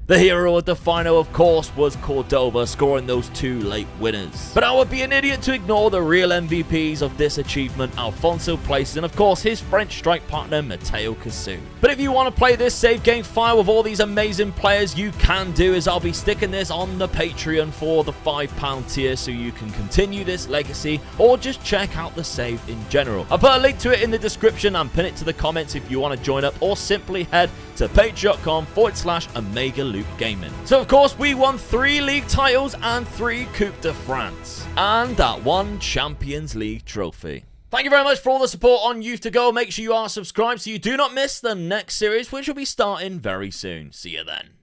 The hero of the final, of course, was Cordoba, scoring those 2 late winners. But I would be an idiot to ignore the real MVPs of this achievement, Alfonso Places, and of course his French strike partner, Matteo Casu. But if you want to play this save game file with all these amazing players, you can do, as I'll be sticking this on the Patreon for the £5 tier, so you can continue this legacy, or just check out the save in general. I'll put a link to it in the description and pin it to the comments if you want to join up, or simply head to patreon.com/Omega Loop Gaming. So of course we won 3 league titles and 3 Coupe de France, and that 1 Champions League trophy. Thank you very much for all the support on Youth to Go. Make sure you are subscribed so you do not miss the next series, which will be starting very soon. See you then.